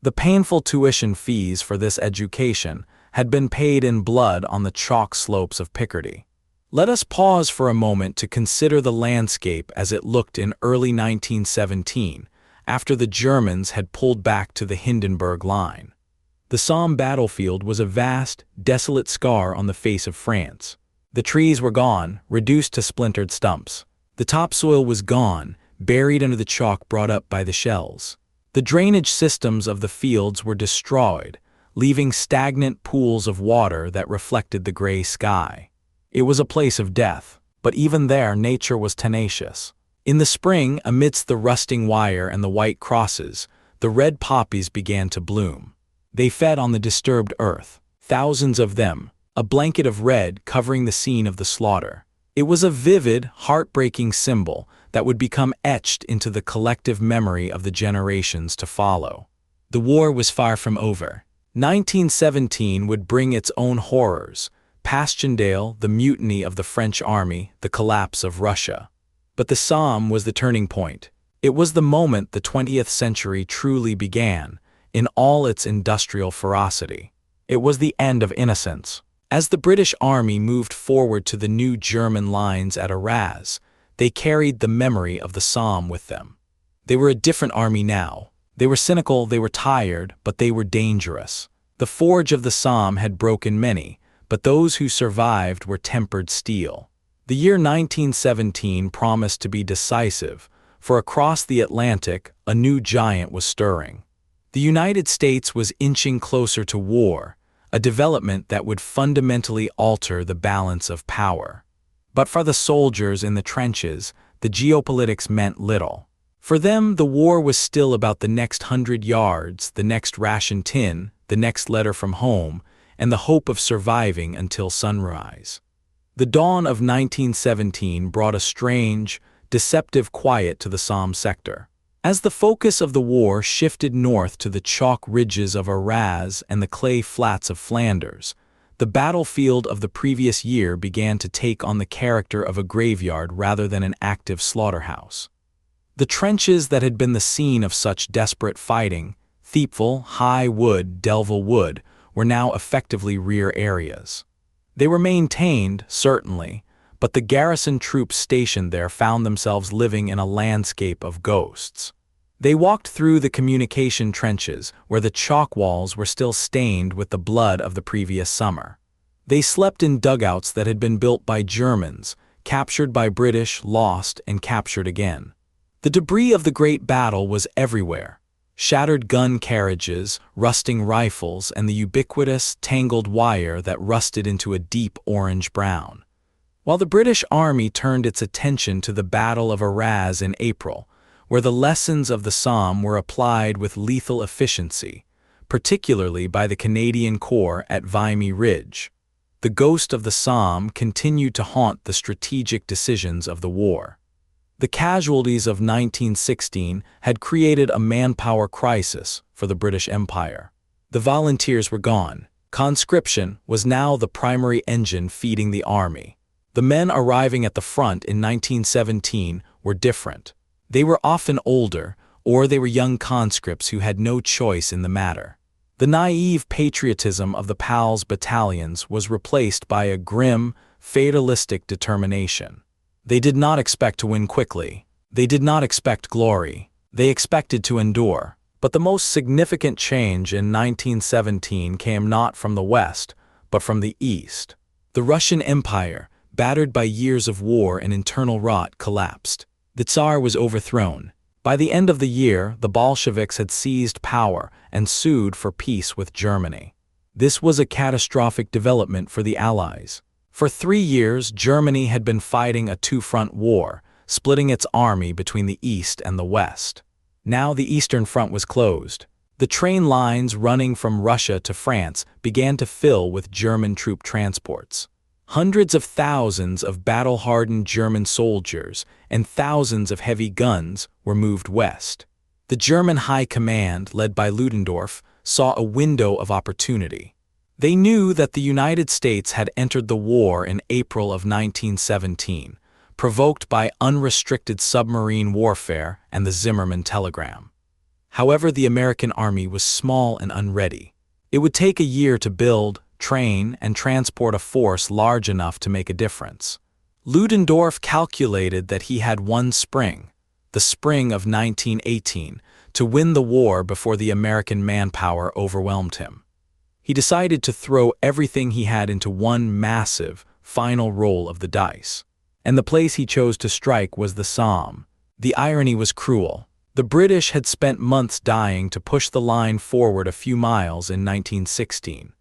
The painful tuition fees for this education had been paid in blood on the chalk slopes of Picardy. Let us pause for a moment to consider the landscape as it looked in early 1917, after the Germans had pulled back to the Hindenburg Line. The Somme battlefield was a vast, desolate scar on the face of France. The trees were gone, reduced to splintered stumps. The topsoil was gone, buried under the chalk brought up by the shells. The drainage systems of the fields were destroyed, leaving stagnant pools of water that reflected the gray sky. It was a place of death, but even there nature was tenacious. In the spring, amidst the rusting wire and the white crosses, the red poppies began to bloom. They fed on the disturbed earth, thousands of them, a blanket of red covering the scene of the slaughter. It was a vivid, heartbreaking symbol that would become etched into the collective memory of the generations to follow. The war was far from over. 1917 would bring its own horrors: Passchendaele, the mutiny of the French army, the collapse of Russia. But the Somme was the turning point. It was the moment the 20th century truly began, in all its industrial ferocity. It was the end of innocence. As the British Army moved forward to the new German lines at Arras, they carried the memory of the Somme with them. They were a different army now. They were cynical, they were tired, but they were dangerous. The forge of the Somme had broken many, but those who survived were tempered steel. The year 1917 promised to be decisive, for across the Atlantic, a new giant was stirring. The United States was inching closer to war, a development that would fundamentally alter the balance of power. But for the soldiers in the trenches, the geopolitics meant little. For them, the war was still about the next 100 yards, the next ration tin, the next letter from home, and the hope of surviving until sunrise. The dawn of 1917 brought a strange, deceptive quiet to the Somme sector. As the focus of the war shifted north to the chalk ridges of Arras and the clay flats of Flanders, The battlefield of the previous year began to take on the character of a graveyard rather than an active slaughterhouse. The trenches that had been the scene of such desperate fighting, Thiepval, High Wood, Delville Wood, were now effectively rear areas. They were maintained, certainly, but the garrison troops stationed there found themselves living in a landscape of ghosts. They walked through the communication trenches where the chalk walls were still stained with the blood of the previous summer. They slept in dugouts that had been built by Germans, captured by British, lost, and captured again. The debris of the great battle was everywhere. Shattered gun carriages, rusting rifles, and the ubiquitous, tangled wire that rusted into a deep orange-brown. While the British Army turned its attention to the Battle of Arras in April, where the lessons of the Somme were applied with lethal efficiency, particularly by the Canadian Corps at Vimy Ridge. The ghost of the Somme continued to haunt the strategic decisions of the war. The casualties of 1916 had created a manpower crisis for the British Empire. The volunteers were gone. Conscription was now the primary engine feeding the army. The men arriving at the front in 1917 were different. They were often older, or they were young conscripts who had no choice in the matter. The naive patriotism of the PALS battalions was replaced by a grim, fatalistic determination. They did not expect to win quickly. They did not expect glory. They expected to endure. But the most significant change in 1917 came not from the West, but from the East. The Russian Empire, battered by years of war and internal rot, collapsed. The Tsar was overthrown. By the end of the year, the Bolsheviks had seized power and sued for peace with Germany. This was a catastrophic development for the Allies. For 3 years, Germany had been fighting a two-front war, splitting its army between the East and the West. Now the Eastern Front was closed. The train lines running from Russia to France began to fill with German troop transports. Hundreds of thousands of battle-hardened German soldiers and thousands of heavy guns were moved west. The German High Command, led by Ludendorff, saw a window of opportunity. They knew that the United States had entered the war in April of 1917, provoked by unrestricted submarine warfare and the Zimmermann telegram. However, the American army was small and unready. It would take a year to build, train, and transport a force large enough to make a difference. Ludendorff calculated that he had one spring, the spring of 1918, to win the war before the American manpower overwhelmed him. He decided to throw everything he had into one massive, final roll of the dice. And the place he chose to strike was the Somme. The irony was cruel. The British had spent months dying to push the line forward a few miles in 1916.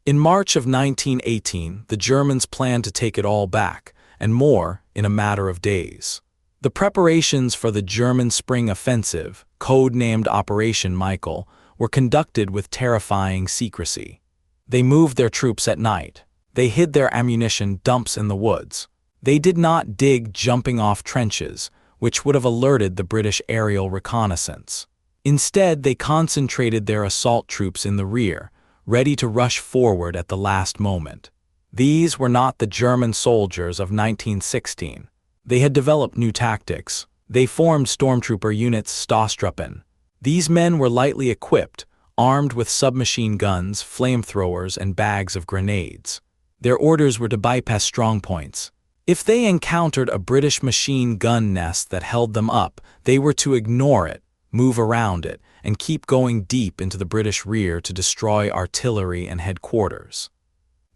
In March of 1918, the Germans planned to take it all back, and more, in a matter of days. The preparations for the German Spring Offensive, code-named Operation Michael, were conducted with terrifying secrecy. They moved their troops at night. They hid their ammunition dumps in the woods. They did not dig jumping-off trenches, which would have alerted the British aerial reconnaissance. Instead, they concentrated their assault troops in the rear, ready to rush forward at the last moment. These were not the German soldiers of 1916. They had developed new tactics. They formed stormtrooper units Stoßtruppen. These men were lightly equipped, armed with submachine guns, flamethrowers, and bags of grenades. Their orders were to bypass strongpoints. If they encountered a British machine gun nest that held them up, they were to ignore it, move around it, and keep going deep into the British rear to destroy artillery and headquarters.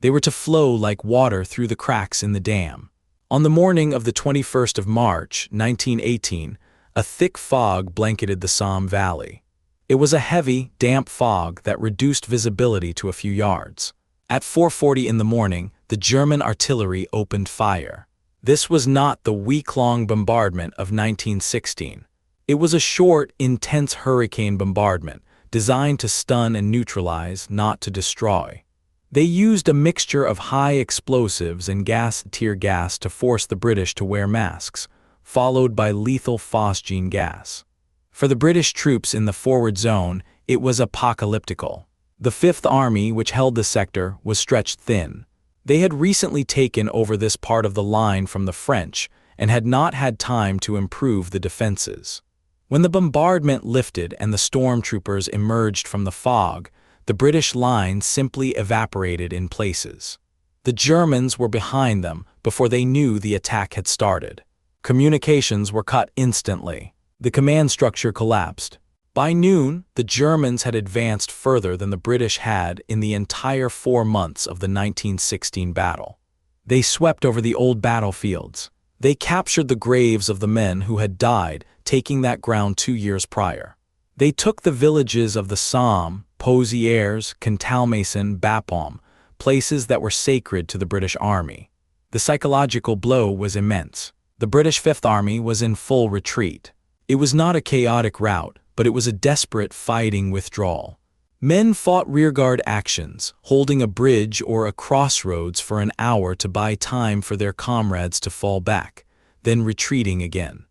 They were to flow like water through the cracks in the dam. On the morning of the 21st of March, 1918, a thick fog blanketed the Somme Valley. It was a heavy, damp fog that reduced visibility to a few yards. At 4:40 in the morning, the German artillery opened fire. This was not the week-long bombardment of 1916. It was a short, intense hurricane bombardment, designed to stun and neutralize, not to destroy. They used a mixture of high explosives and tear gas to force the British to wear masks, followed by lethal phosgene gas. For the British troops in the forward zone, it was apocalyptical. The Fifth Army, which held the sector, was stretched thin. They had recently taken over this part of the line from the French and had not had time to improve the defenses. When the bombardment lifted and the stormtroopers emerged from the fog, the British line simply evaporated in places. The Germans were behind them before they knew the attack had started. Communications were cut instantly. The command structure collapsed. By noon, the Germans had advanced further than the British had in the entire 4 months of the 1916 battle. They swept over the old battlefields. They captured the graves of the men who had died taking that ground 2 years prior. They took the villages of the Somme, Pozières, Contalmaison, Bapaume, places that were sacred to the British Army. The psychological blow was immense. The British Fifth Army was in full retreat. It was not a chaotic rout, but it was a desperate fighting withdrawal. Men fought rearguard actions, holding a bridge or a crossroads for an hour to buy time for their comrades to fall back, then retreating again.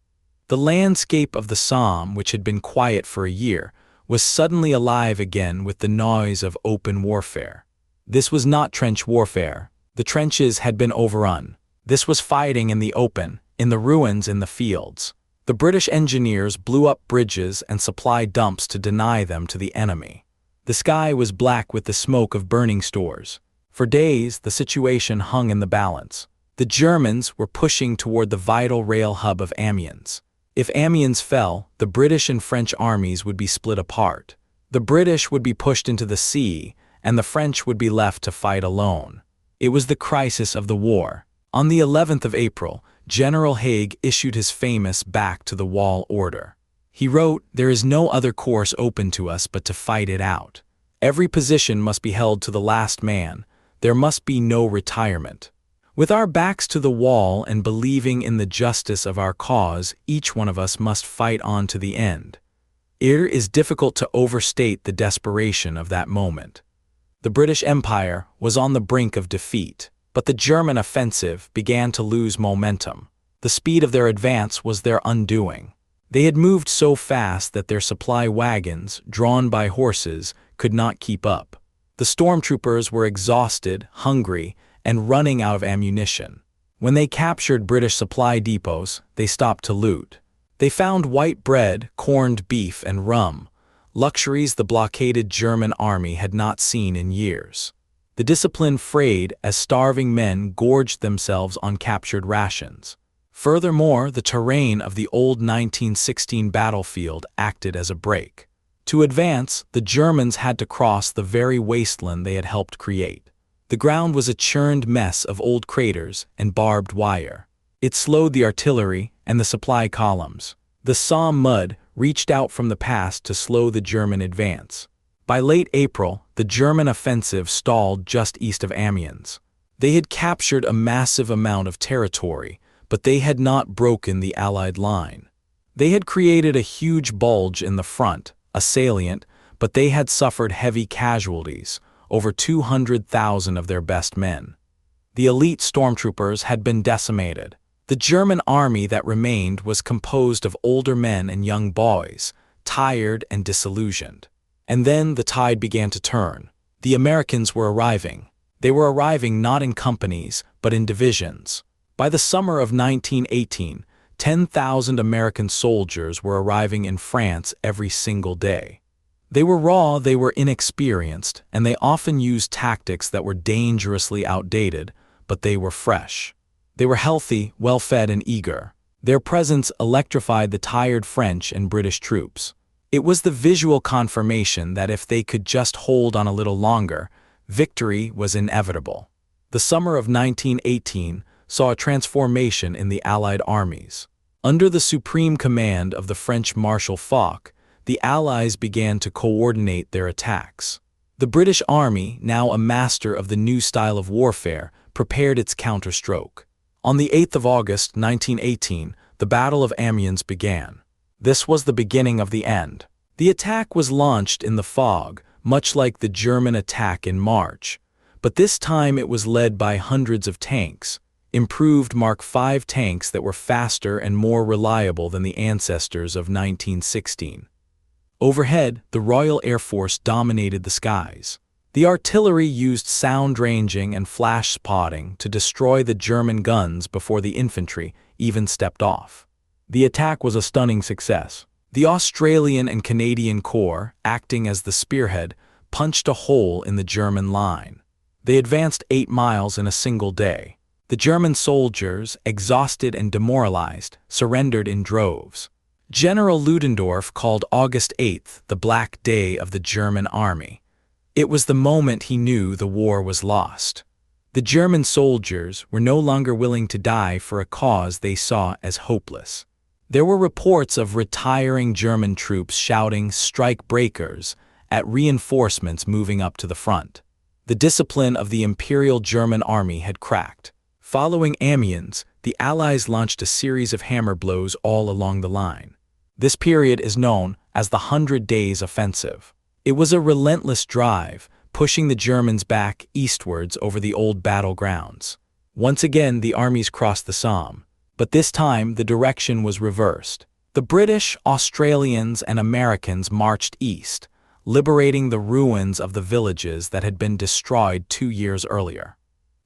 The landscape of the Somme, which had been quiet for a year, was suddenly alive again with the noise of open warfare. This was not trench warfare. The trenches had been overrun. This was fighting in the open, in the ruins in the fields. The British engineers blew up bridges and supply dumps to deny them to the enemy. The sky was black with the smoke of burning stores. For days, the situation hung in the balance. The Germans were pushing toward the vital rail hub of Amiens. If Amiens fell, the British and French armies would be split apart. The British would be pushed into the sea, and the French would be left to fight alone. It was the crisis of the war. On the 11th of April, General Haig issued his famous back-to-the-wall order. He wrote, "There is no other course open to us but to fight it out. Every position must be held to the last man. There must be no retirement. With our backs to the wall and believing in the justice of our cause, each one of us must fight on to the end." It is difficult to overstate the desperation of that moment. The British Empire was on the brink of defeat, but the German offensive began to lose momentum. The speed of their advance was their undoing. They had moved so fast that their supply wagons, drawn by horses, could not keep up. The stormtroopers were exhausted, hungry, and running out of ammunition. When they captured British supply depots, they stopped to loot. They found white bread, corned beef, and rum, luxuries the blockaded German army had not seen in years. The discipline frayed as starving men gorged themselves on captured rations. Furthermore, the terrain of the old 1916 battlefield acted as a brake. To advance, the Germans had to cross the very wasteland they had helped create. The ground was a churned mess of old craters and barbed wire. It slowed the artillery and the supply columns. The Somme mud reached out from the past to slow the German advance. By late April, the German offensive stalled just east of Amiens. They had captured a massive amount of territory, but they had not broken the Allied line. They had created a huge bulge in the front, a salient, but they had suffered heavy casualties, over 200,000 of their best men. The elite stormtroopers had been decimated. The German army that remained was composed of older men and young boys, tired and disillusioned. And then the tide began to turn. The Americans were arriving. They were arriving not in companies, but in divisions. By the summer of 1918, 10,000 American soldiers were arriving in France every single day. They were raw, they were inexperienced, and they often used tactics that were dangerously outdated, but they were fresh. They were healthy, well-fed, and eager. Their presence electrified the tired French and British troops. It was the visual confirmation that if they could just hold on a little longer, victory was inevitable. The summer of 1918 saw a transformation in the Allied armies. Under the supreme command of the French Marshal Foch, the Allies began to coordinate their attacks. The British Army, now a master of the new style of warfare, prepared its counterstroke. On the 8th of August 1918, the Battle of Amiens began. This was the beginning of the end. The attack was launched in the fog, much like the German attack in March, but this time it was led by hundreds of tanks, improved Mark V tanks that were faster and more reliable than the ancestors of 1916. Overhead, the Royal Air Force dominated the skies. The artillery used sound ranging and flash spotting to destroy the German guns before the infantry even stepped off. The attack was a stunning success. The Australian and Canadian Corps, acting as the spearhead, punched a hole in the German line. They advanced 8 miles in a single day. The German soldiers, exhausted and demoralized, surrendered in droves. General Ludendorff called August 8th the Black Day of the German army. It was the moment he knew the war was lost. The German soldiers were no longer willing to die for a cause they saw as hopeless. There were reports of retiring German troops shouting "strike breakers" at reinforcements moving up to the front. The discipline of the Imperial German Army had cracked. Following Amiens, the Allies launched a series of hammer blows all along the line. This period is known as the 100 Days Offensive. It was a relentless drive, pushing the Germans back eastwards over the old battlegrounds. Once again, the armies crossed the Somme, but this time the direction was reversed. The British, Australians, and Americans marched east, liberating the ruins of the villages that had been destroyed 2 years earlier.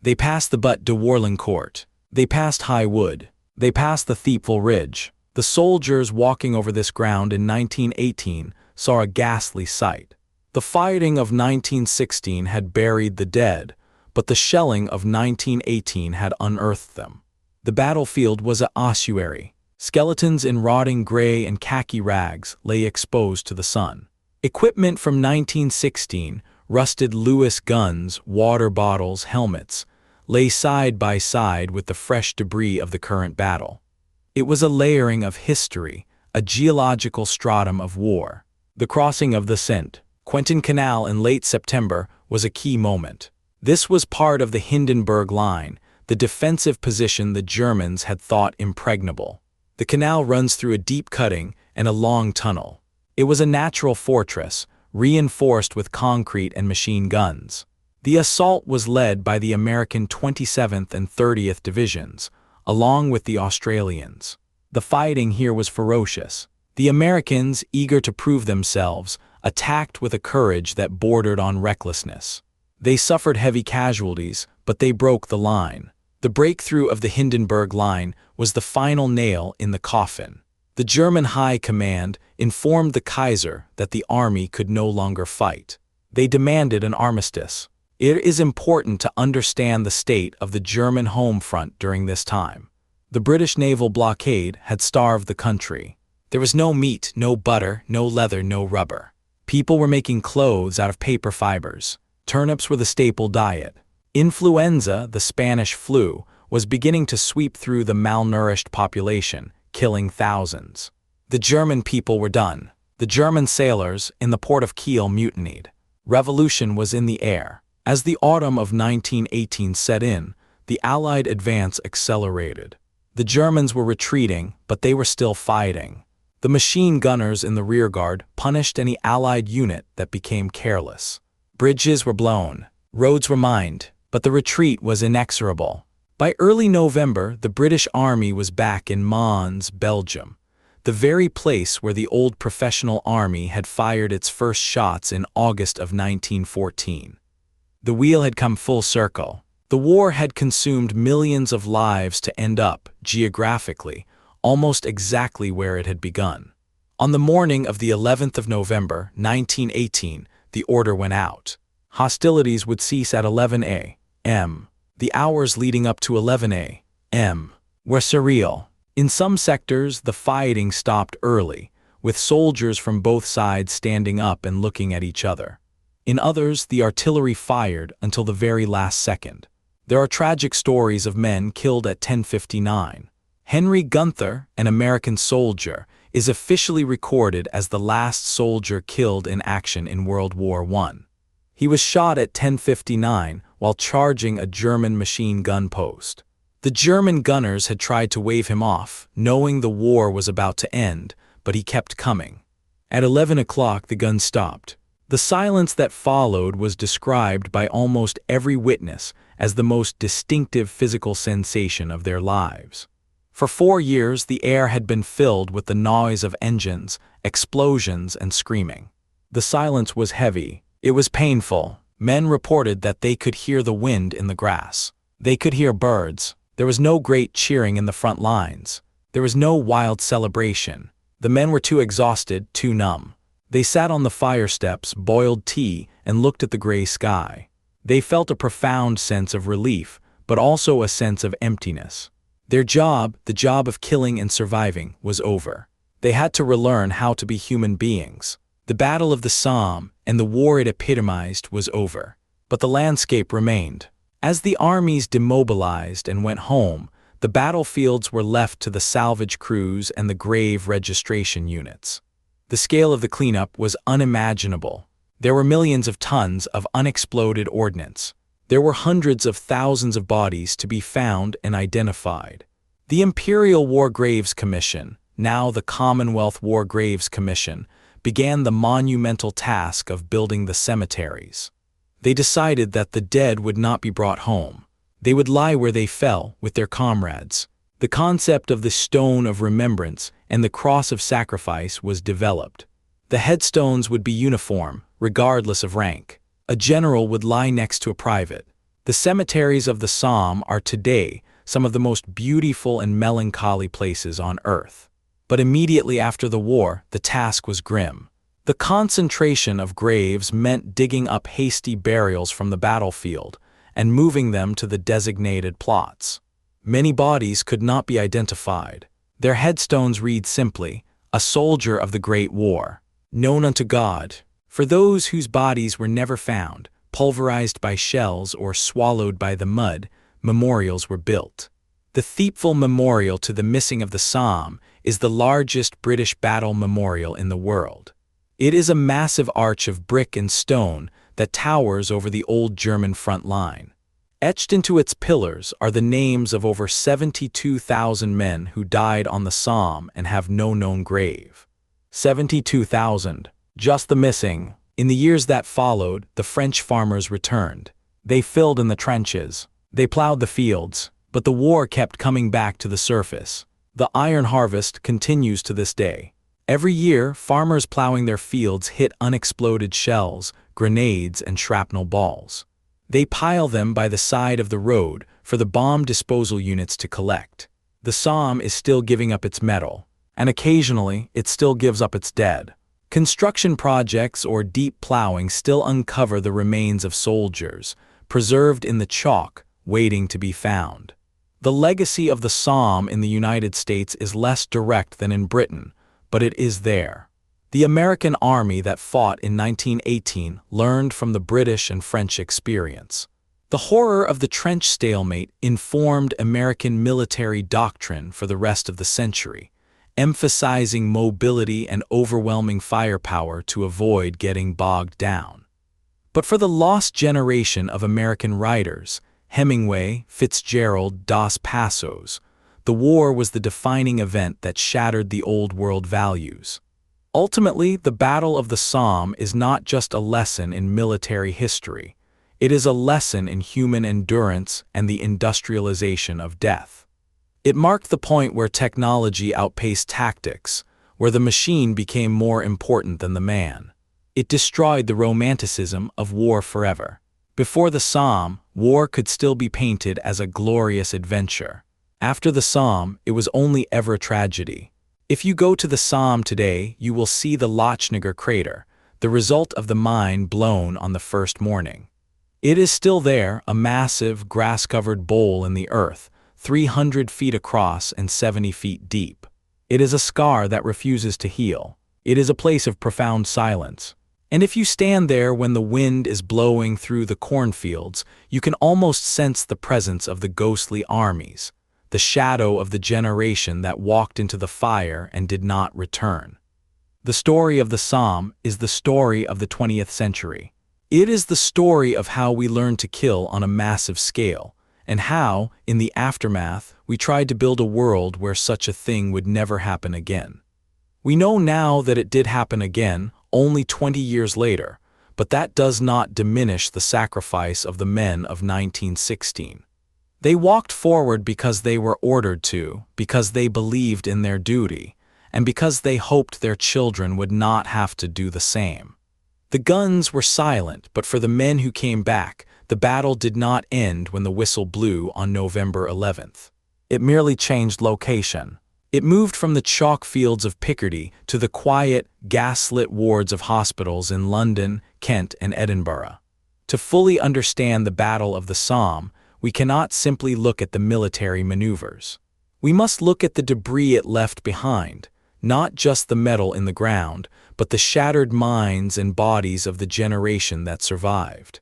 They passed the Butte de Warlencourt. They passed High Wood. They passed the Thiepval Ridge. The soldiers walking over this ground in 1918 saw a ghastly sight. The fighting of 1916 had buried the dead, but the shelling of 1918 had unearthed them. The battlefield was an ossuary. Skeletons in rotting gray and khaki rags lay exposed to the sun. Equipment from 1916, rusted Lewis guns, water bottles, helmets, lay side by side with the fresh debris of the current battle. It was a layering of history, a geological stratum of war. The crossing of the St. Quentin Canal in late September was a key moment. This was part of the Hindenburg Line, the defensive position the Germans had thought impregnable. The canal runs through a deep cutting and a long tunnel. It was a natural fortress, reinforced with concrete and machine guns. The assault was led by the American 27th and 30th Divisions, along with the Australians. The fighting here was ferocious. The Americans, eager to prove themselves, attacked with a courage that bordered on recklessness. They suffered heavy casualties, but they broke the line. The breakthrough of the Hindenburg Line was the final nail in the coffin. The German High Command informed the Kaiser that the army could no longer fight. They demanded an armistice. It is important to understand the state of the German home front during this time. The British naval blockade had starved the country. There was no meat, no butter, no leather, no rubber. People were making clothes out of paper fibers. Turnips were the staple diet. Influenza, the Spanish flu, was beginning to sweep through the malnourished population, killing thousands. The German people were done. The German sailors in the port of Kiel mutinied. Revolution was in the air. As the autumn of 1918 set in, the Allied advance accelerated. The Germans were retreating, but they were still fighting. The machine gunners in the rearguard punished any Allied unit that became careless. Bridges were blown, roads were mined, but the retreat was inexorable. By early November, the British Army was back in Mons, Belgium, the very place where the old professional army had fired its first shots in August of 1914. The wheel had come full circle. The war had consumed millions of lives to end up, geographically, almost exactly where it had begun. On the morning of the 11th of November, 1918, the order went out. Hostilities would cease at 11 a.m. The hours leading up to 11 a.m. were surreal. In some sectors, the fighting stopped early, with soldiers from both sides standing up and looking at each other. In others, the artillery fired until the very last second. There are tragic stories of men killed at 10:59. Henry Gunther, an American soldier, is officially recorded as the last soldier killed in action in World War I. He was shot at 10:59 while charging a German machine gun post. The German gunners had tried to wave him off, knowing the war was about to end, but he kept coming. At 11 o'clock, the gun stopped. The silence that followed was described by almost every witness as the most distinctive physical sensation of their lives. For 4 years, the air had been filled with the noise of engines, explosions, and screaming. The silence was heavy. It was painful. Men reported that they could hear the wind in the grass. They could hear birds. There was no great cheering in the front lines. There was no wild celebration. The men were too exhausted, too numb. They sat on the fire steps, boiled tea, and looked at the gray sky. They felt a profound sense of relief, but also a sense of emptiness. Their job, the job of killing and surviving, was over. They had to relearn how to be human beings. The Battle of the Somme, and the war it epitomized, was over. But the landscape remained. As the armies demobilized and went home, the battlefields were left to the salvage crews and the grave registration units. The scale of the cleanup was unimaginable. There were millions of tons of unexploded ordnance. There were hundreds of thousands of bodies to be found and identified. The Imperial War Graves Commission, now the Commonwealth War Graves Commission, began the monumental task of building the cemeteries. They decided that the dead would not be brought home. They would lie where they fell with their comrades. The concept of the stone of remembrance and the cross of sacrifice was developed. The headstones would be uniform, regardless of rank. A general would lie next to a private. The cemeteries of the Somme are today some of the most beautiful and melancholy places on earth. But immediately after the war, the task was grim. The concentration of graves meant digging up hasty burials from the battlefield and moving them to the designated plots. Many bodies could not be identified. Their headstones read simply, "A soldier of the Great War, known unto God." For those whose bodies were never found, pulverized by shells or swallowed by the mud, memorials were built. The Thiepval Memorial to the Missing of the Somme is the largest British battle memorial in the world. It is a massive arch of brick and stone that towers over the old German front line. Etched into its pillars are the names of over 72,000 men who died on the Somme and have no known grave. 72,000. Just the missing. In the years that followed, the French farmers returned. They filled in the trenches. They plowed the fields. But the war kept coming back to the surface. The iron harvest continues to this day. Every year, farmers plowing their fields hit unexploded shells, grenades, and shrapnel balls. They pile them by the side of the road for the bomb disposal units to collect. The Somme is still giving up its metal, and occasionally it still gives up its dead. Construction projects or deep plowing still uncover the remains of soldiers, preserved in the chalk, waiting to be found. The legacy of the Somme in the United States is less direct than in Britain, but it is there. The American army that fought in 1918 learned from the British and French experience. The horror of the trench stalemate informed American military doctrine for the rest of the century, emphasizing mobility and overwhelming firepower to avoid getting bogged down. But for the lost generation of American writers, Hemingway, Fitzgerald, Dos Passos, the war was the defining event that shattered the old world values. Ultimately, the Battle of the Somme is not just a lesson in military history. It is a lesson in human endurance and the industrialization of death. It marked the point where technology outpaced tactics, where the machine became more important than the man. It destroyed the romanticism of war forever. Before the Somme, war could still be painted as a glorious adventure. After the Somme, it was only ever tragedy. If you go to the Somme today, you will see the Lochnigger crater, the result of the mine blown on the first morning. It is still there, a massive, grass-covered bowl in the earth, 300 feet across and 70 feet deep. It is a scar that refuses to heal. It is a place of profound silence. And if you stand there when the wind is blowing through the cornfields, you can almost sense the presence of the ghostly armies, the shadow of the generation that walked into the fire and did not return. The story of the Somme is the story of the 20th century. It is the story of how we learned to kill on a massive scale, and how, in the aftermath, we tried to build a world where such a thing would never happen again. We know now that it did happen again, only 20 years later, but that does not diminish the sacrifice of the men of 1916. They walked forward because they were ordered to, because they believed in their duty, and because they hoped their children would not have to do the same. The guns were silent, but for the men who came back, the battle did not end when the whistle blew on November 11th. It merely changed location. It moved from the chalk fields of Picardy to the quiet, gas-lit wards of hospitals in London, Kent, and Edinburgh. To fully understand the Battle of the Somme, we cannot simply look at the military maneuvers. We must look at the debris it left behind, not just the metal in the ground, but the shattered minds and bodies of the generation that survived.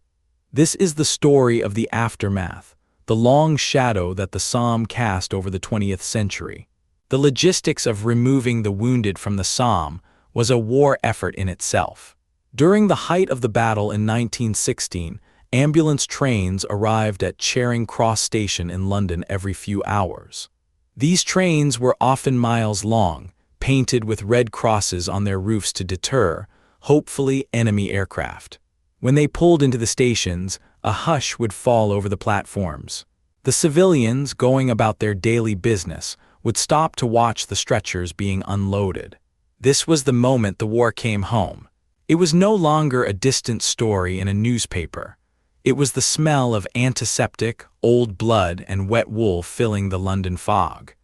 This is the story of the aftermath, the long shadow that the Somme cast over the 20th century. The logistics of removing the wounded from the Somme was a war effort in itself. During the height of the battle in 1916, ambulance trains arrived at Charing Cross Station in London every few hours. These trains were often miles long, painted with red crosses on their roofs to deter, hopefully, enemy aircraft. When they pulled into the stations, a hush would fall over the platforms. The civilians, going about their daily business, would stop to watch the stretchers being unloaded. This was the moment the war came home. It was no longer a distant story in a newspaper. It was the smell of antiseptic, old blood, and wet wool filling the London fog.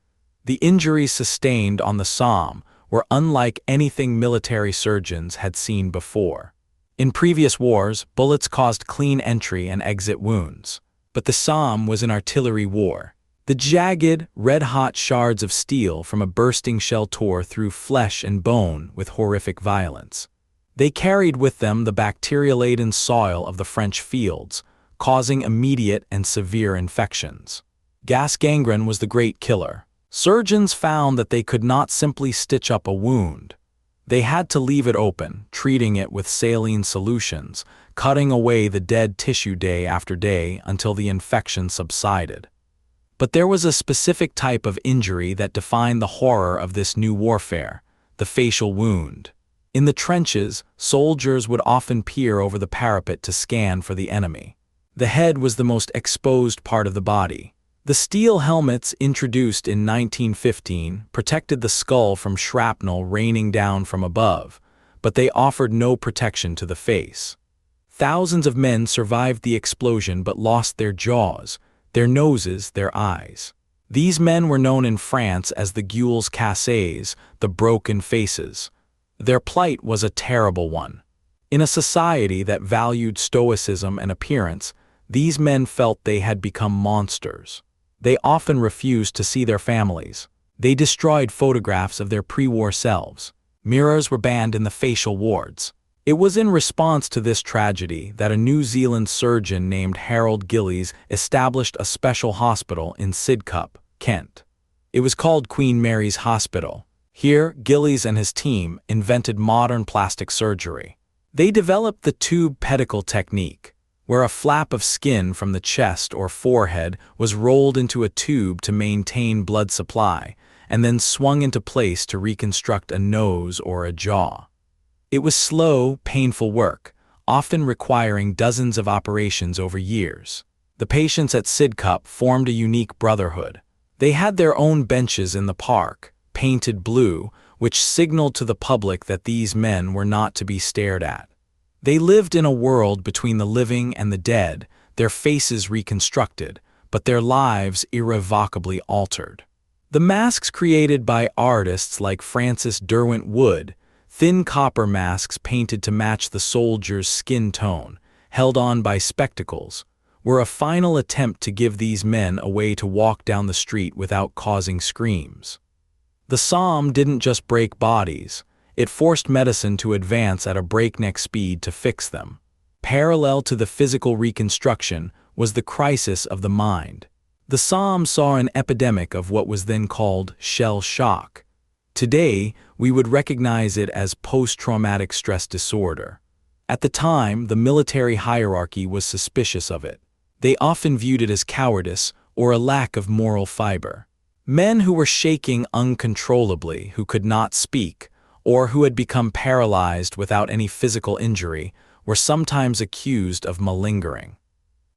The injuries sustained on the Somme were unlike anything military surgeons had seen before. In previous wars, bullets caused clean entry and exit wounds. But the Somme was an artillery war. The jagged, red-hot shards of steel from a bursting shell tore through flesh and bone with horrific violence. They carried with them the bacteria-laden soil of the French fields, causing immediate and severe infections. Gas gangrene was the great killer. Surgeons found that they could not simply stitch up a wound. They had to leave it open, treating it with saline solutions, cutting away the dead tissue day after day until the infection subsided. But there was a specific type of injury that defined the horror of this new warfare: the facial wound. In the trenches, soldiers would often peer over the parapet to scan for the enemy. The head was the most exposed part of the body. The steel helmets introduced in 1915 protected the skull from shrapnel raining down from above, but they offered no protection to the face. Thousands of men survived the explosion but lost their jaws, their noses, their eyes. These men were known in France as the gueules cassés, the broken faces. Their plight was a terrible one. In a society that valued stoicism and appearance, these men felt they had become monsters. They often refused to see their families. They destroyed photographs of their pre-war selves. Mirrors were banned in the facial wards. It was in response to this tragedy that a New Zealand surgeon named Harold Gillies established a special hospital in Sidcup, Kent. It was called Queen Mary's Hospital. Here, Gillies and his team invented modern plastic surgery. They developed the tube pedicle technique, where a flap of skin from the chest or forehead was rolled into a tube to maintain blood supply, and then swung into place to reconstruct a nose or a jaw. It was slow, painful work, often requiring dozens of operations over years. The patients at Sidcup formed a unique brotherhood. They had their own benches in the park, painted blue, which signaled to the public that these men were not to be stared at. They lived in a world between the living and the dead, their faces reconstructed, but their lives irrevocably altered. The masks created by artists like Francis Derwent Wood, thin copper masks painted to match the soldiers' skin tone, held on by spectacles, were a final attempt to give these men a way to walk down the street without causing screams. The Somme didn't just break bodies, it forced medicine to advance at a breakneck speed to fix them. Parallel to the physical reconstruction was the crisis of the mind. The Somme saw an epidemic of what was then called shell shock. Today, we would recognize it as post-traumatic stress disorder. At the time, the military hierarchy was suspicious of it. They often viewed it as cowardice or a lack of moral fiber. Men who were shaking uncontrollably, who could not speak, or who had become paralyzed without any physical injury, were sometimes accused of malingering.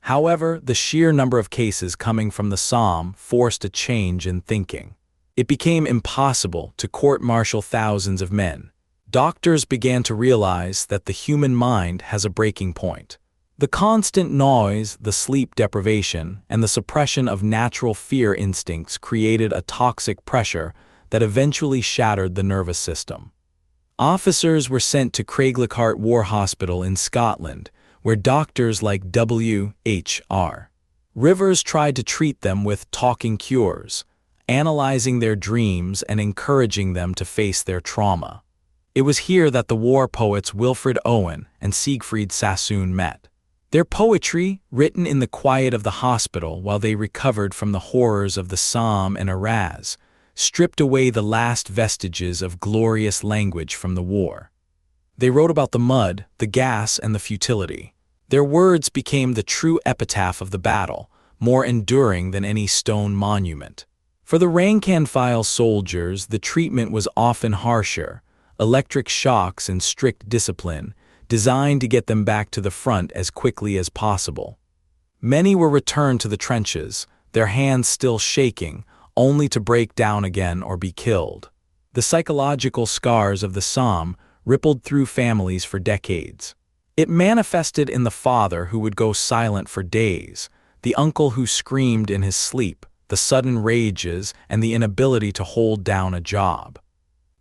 However, the sheer number of cases coming from the Somme forced a change in thinking. It became impossible to court-martial thousands of men. Doctors began to realize that the human mind has a breaking point. The constant noise, the sleep deprivation, and the suppression of natural fear instincts created a toxic pressure that eventually shattered the nervous system. Officers were sent to Craiglockhart War Hospital in Scotland, where doctors like W.H.R. Rivers tried to treat them with talking cures, analyzing their dreams and encouraging them to face their trauma. It was here that the war poets Wilfred Owen and Siegfried Sassoon met. Their poetry, written in the quiet of the hospital while they recovered from the horrors of the Somme and Arras, stripped away the last vestiges of glorious language from the war. They wrote about the mud, the gas, and the futility. Their words became the true epitaph of the battle, more enduring than any stone monument. For the rank-and-file soldiers, the treatment was often harsher, electric shocks and strict discipline, designed to get them back to the front as quickly as possible. Many were returned to the trenches, their hands still shaking, only to break down again or be killed. The psychological scars of the Somme rippled through families for decades. It manifested in the father who would go silent for days, the uncle who screamed in his sleep, the sudden rages, and the inability to hold down a job.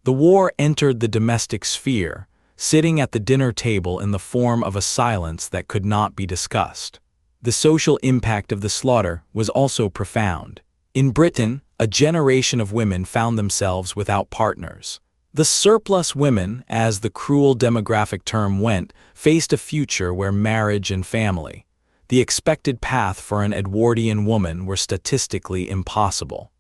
The war entered the domestic sphere, sitting at the dinner table in the form of a silence that could not be discussed. The social impact of the slaughter was also profound. In Britain, a generation of women found themselves without partners. The surplus women, as the cruel demographic term went, faced a future where marriage and family, the expected path for an Edwardian woman, were statistically impossible.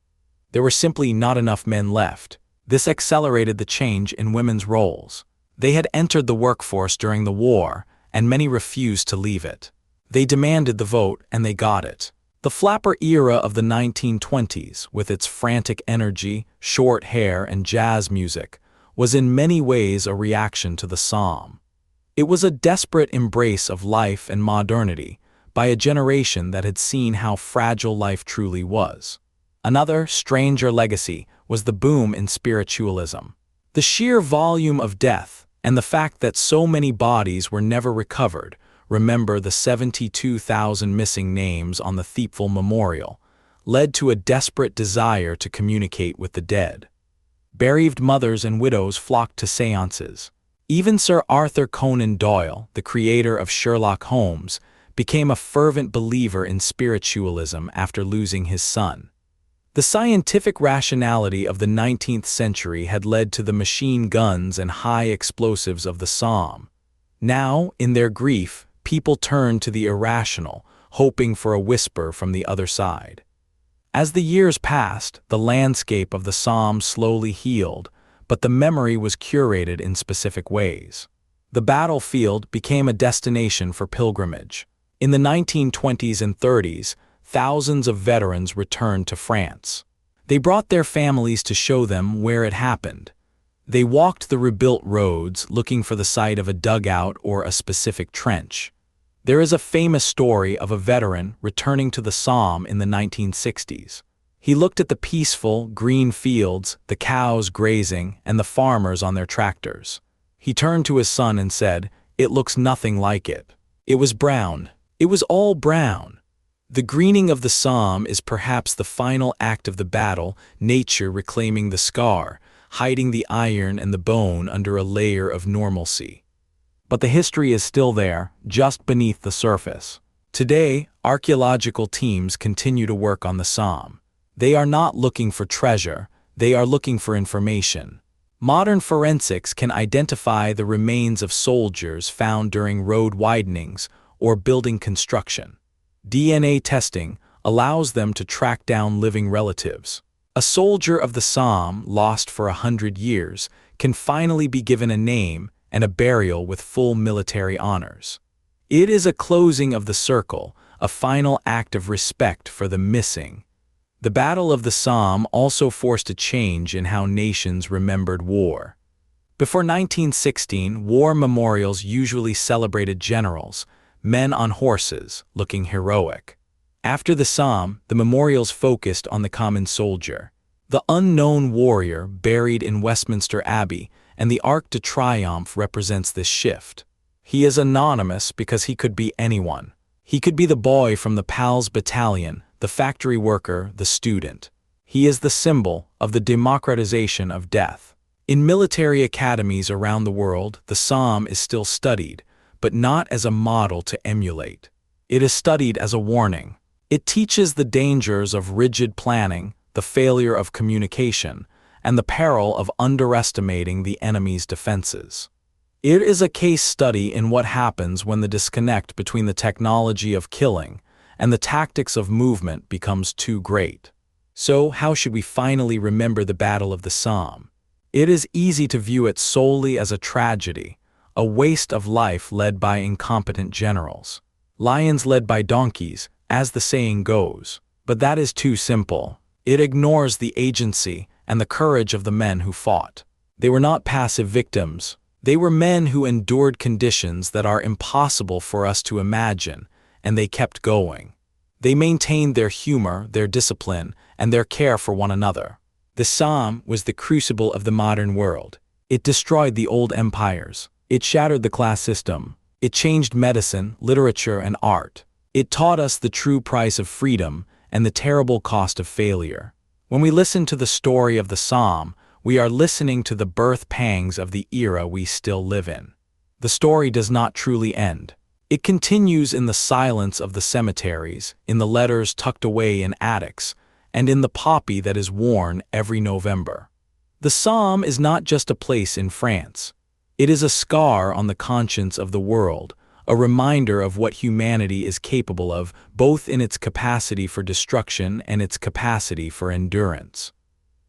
There were simply not enough men left. This accelerated the change in women's roles. They had entered the workforce during the war, and many refused to leave it. They demanded the vote, and they got it. The flapper era of the 1920s, with its frantic energy, short hair, and jazz music, was in many ways a reaction to the Somme. It was a desperate embrace of life and modernity by a generation that had seen how fragile life truly was. Another, stranger legacy was the boom in spiritualism. The sheer volume of death and the fact that so many bodies were never recovered, remember the 72,000 missing names on the Thiepval Memorial, led to a desperate desire to communicate with the dead. Bereaved mothers and widows flocked to seances. Even Sir Arthur Conan Doyle, the creator of Sherlock Holmes, became a fervent believer in spiritualism after losing his son. The scientific rationality of the 19th century had led to the machine guns and high explosives of the Somme. Now, in their grief, people turned to the irrational, hoping for a whisper from the other side. As the years passed, the landscape of the Somme slowly healed, but the memory was curated in specific ways. The battlefield became a destination for pilgrimage. In the 1920s and 30s, thousands of veterans returned to France. They brought their families to show them where it happened. They walked the rebuilt roads looking for the site of a dugout or a specific trench. There is a famous story of a veteran returning to the Somme in the 1960s. He looked at the peaceful, green fields, the cows grazing, and the farmers on their tractors. He turned to his son and said, "It looks nothing like it. It was brown. It was all brown." The greening of the Somme is perhaps the final act of the battle, nature reclaiming the scar, hiding the iron and the bone under a layer of normalcy. But the history is still there, just beneath the surface. Today, archaeological teams continue to work on the Somme. They are not looking for treasure, they are looking for information. Modern forensics can identify the remains of soldiers found during road widenings or building construction. DNA testing allows them to track down living relatives. A soldier of the Somme, lost for 100 years, can finally be given a name and a burial with full military honors. It is a closing of the circle, a final act of respect for the missing. The Battle of the Somme also forced a change in how nations remembered war. Before 1916, war memorials usually celebrated generals, men on horses, looking heroic. After the Somme, the memorials focused on the common soldier, the unknown warrior buried in Westminster Abbey, and the Arc de Triomphe represents this shift. He is anonymous because he could be anyone. He could be the boy from the Pals Battalion, the factory worker, the student. He is the symbol of the democratization of death. In military academies around the world, the Somme is still studied, but not as a model to emulate. It is studied as a warning. It teaches the dangers of rigid planning, the failure of communication, and the peril of underestimating the enemy's defenses. It is a case study in what happens when the disconnect between the technology of killing and the tactics of movement becomes too great. So, how should we finally remember the Battle of the Somme? It is easy to view it solely as a tragedy, a waste of life led by incompetent generals. Lions led by donkeys, as the saying goes. But that is too simple. It ignores the agency and the courage of the men who fought. They were not passive victims. They were men who endured conditions that are impossible for us to imagine, and they kept going. They maintained their humor, their discipline, and their care for one another. The Somme was the crucible of the modern world. It destroyed the old empires. It shattered the class system. It changed medicine, literature, and art. It taught us the true price of freedom and the terrible cost of failure. When we listen to the story of the Somme, we are listening to the birth pangs of the era we still live in. The story does not truly end. It continues in the silence of the cemeteries, in the letters tucked away in attics, and in the poppy that is worn every November. The Somme is not just a place in France. It is a scar on the conscience of the world, a reminder of what humanity is capable of, both in its capacity for destruction and its capacity for endurance.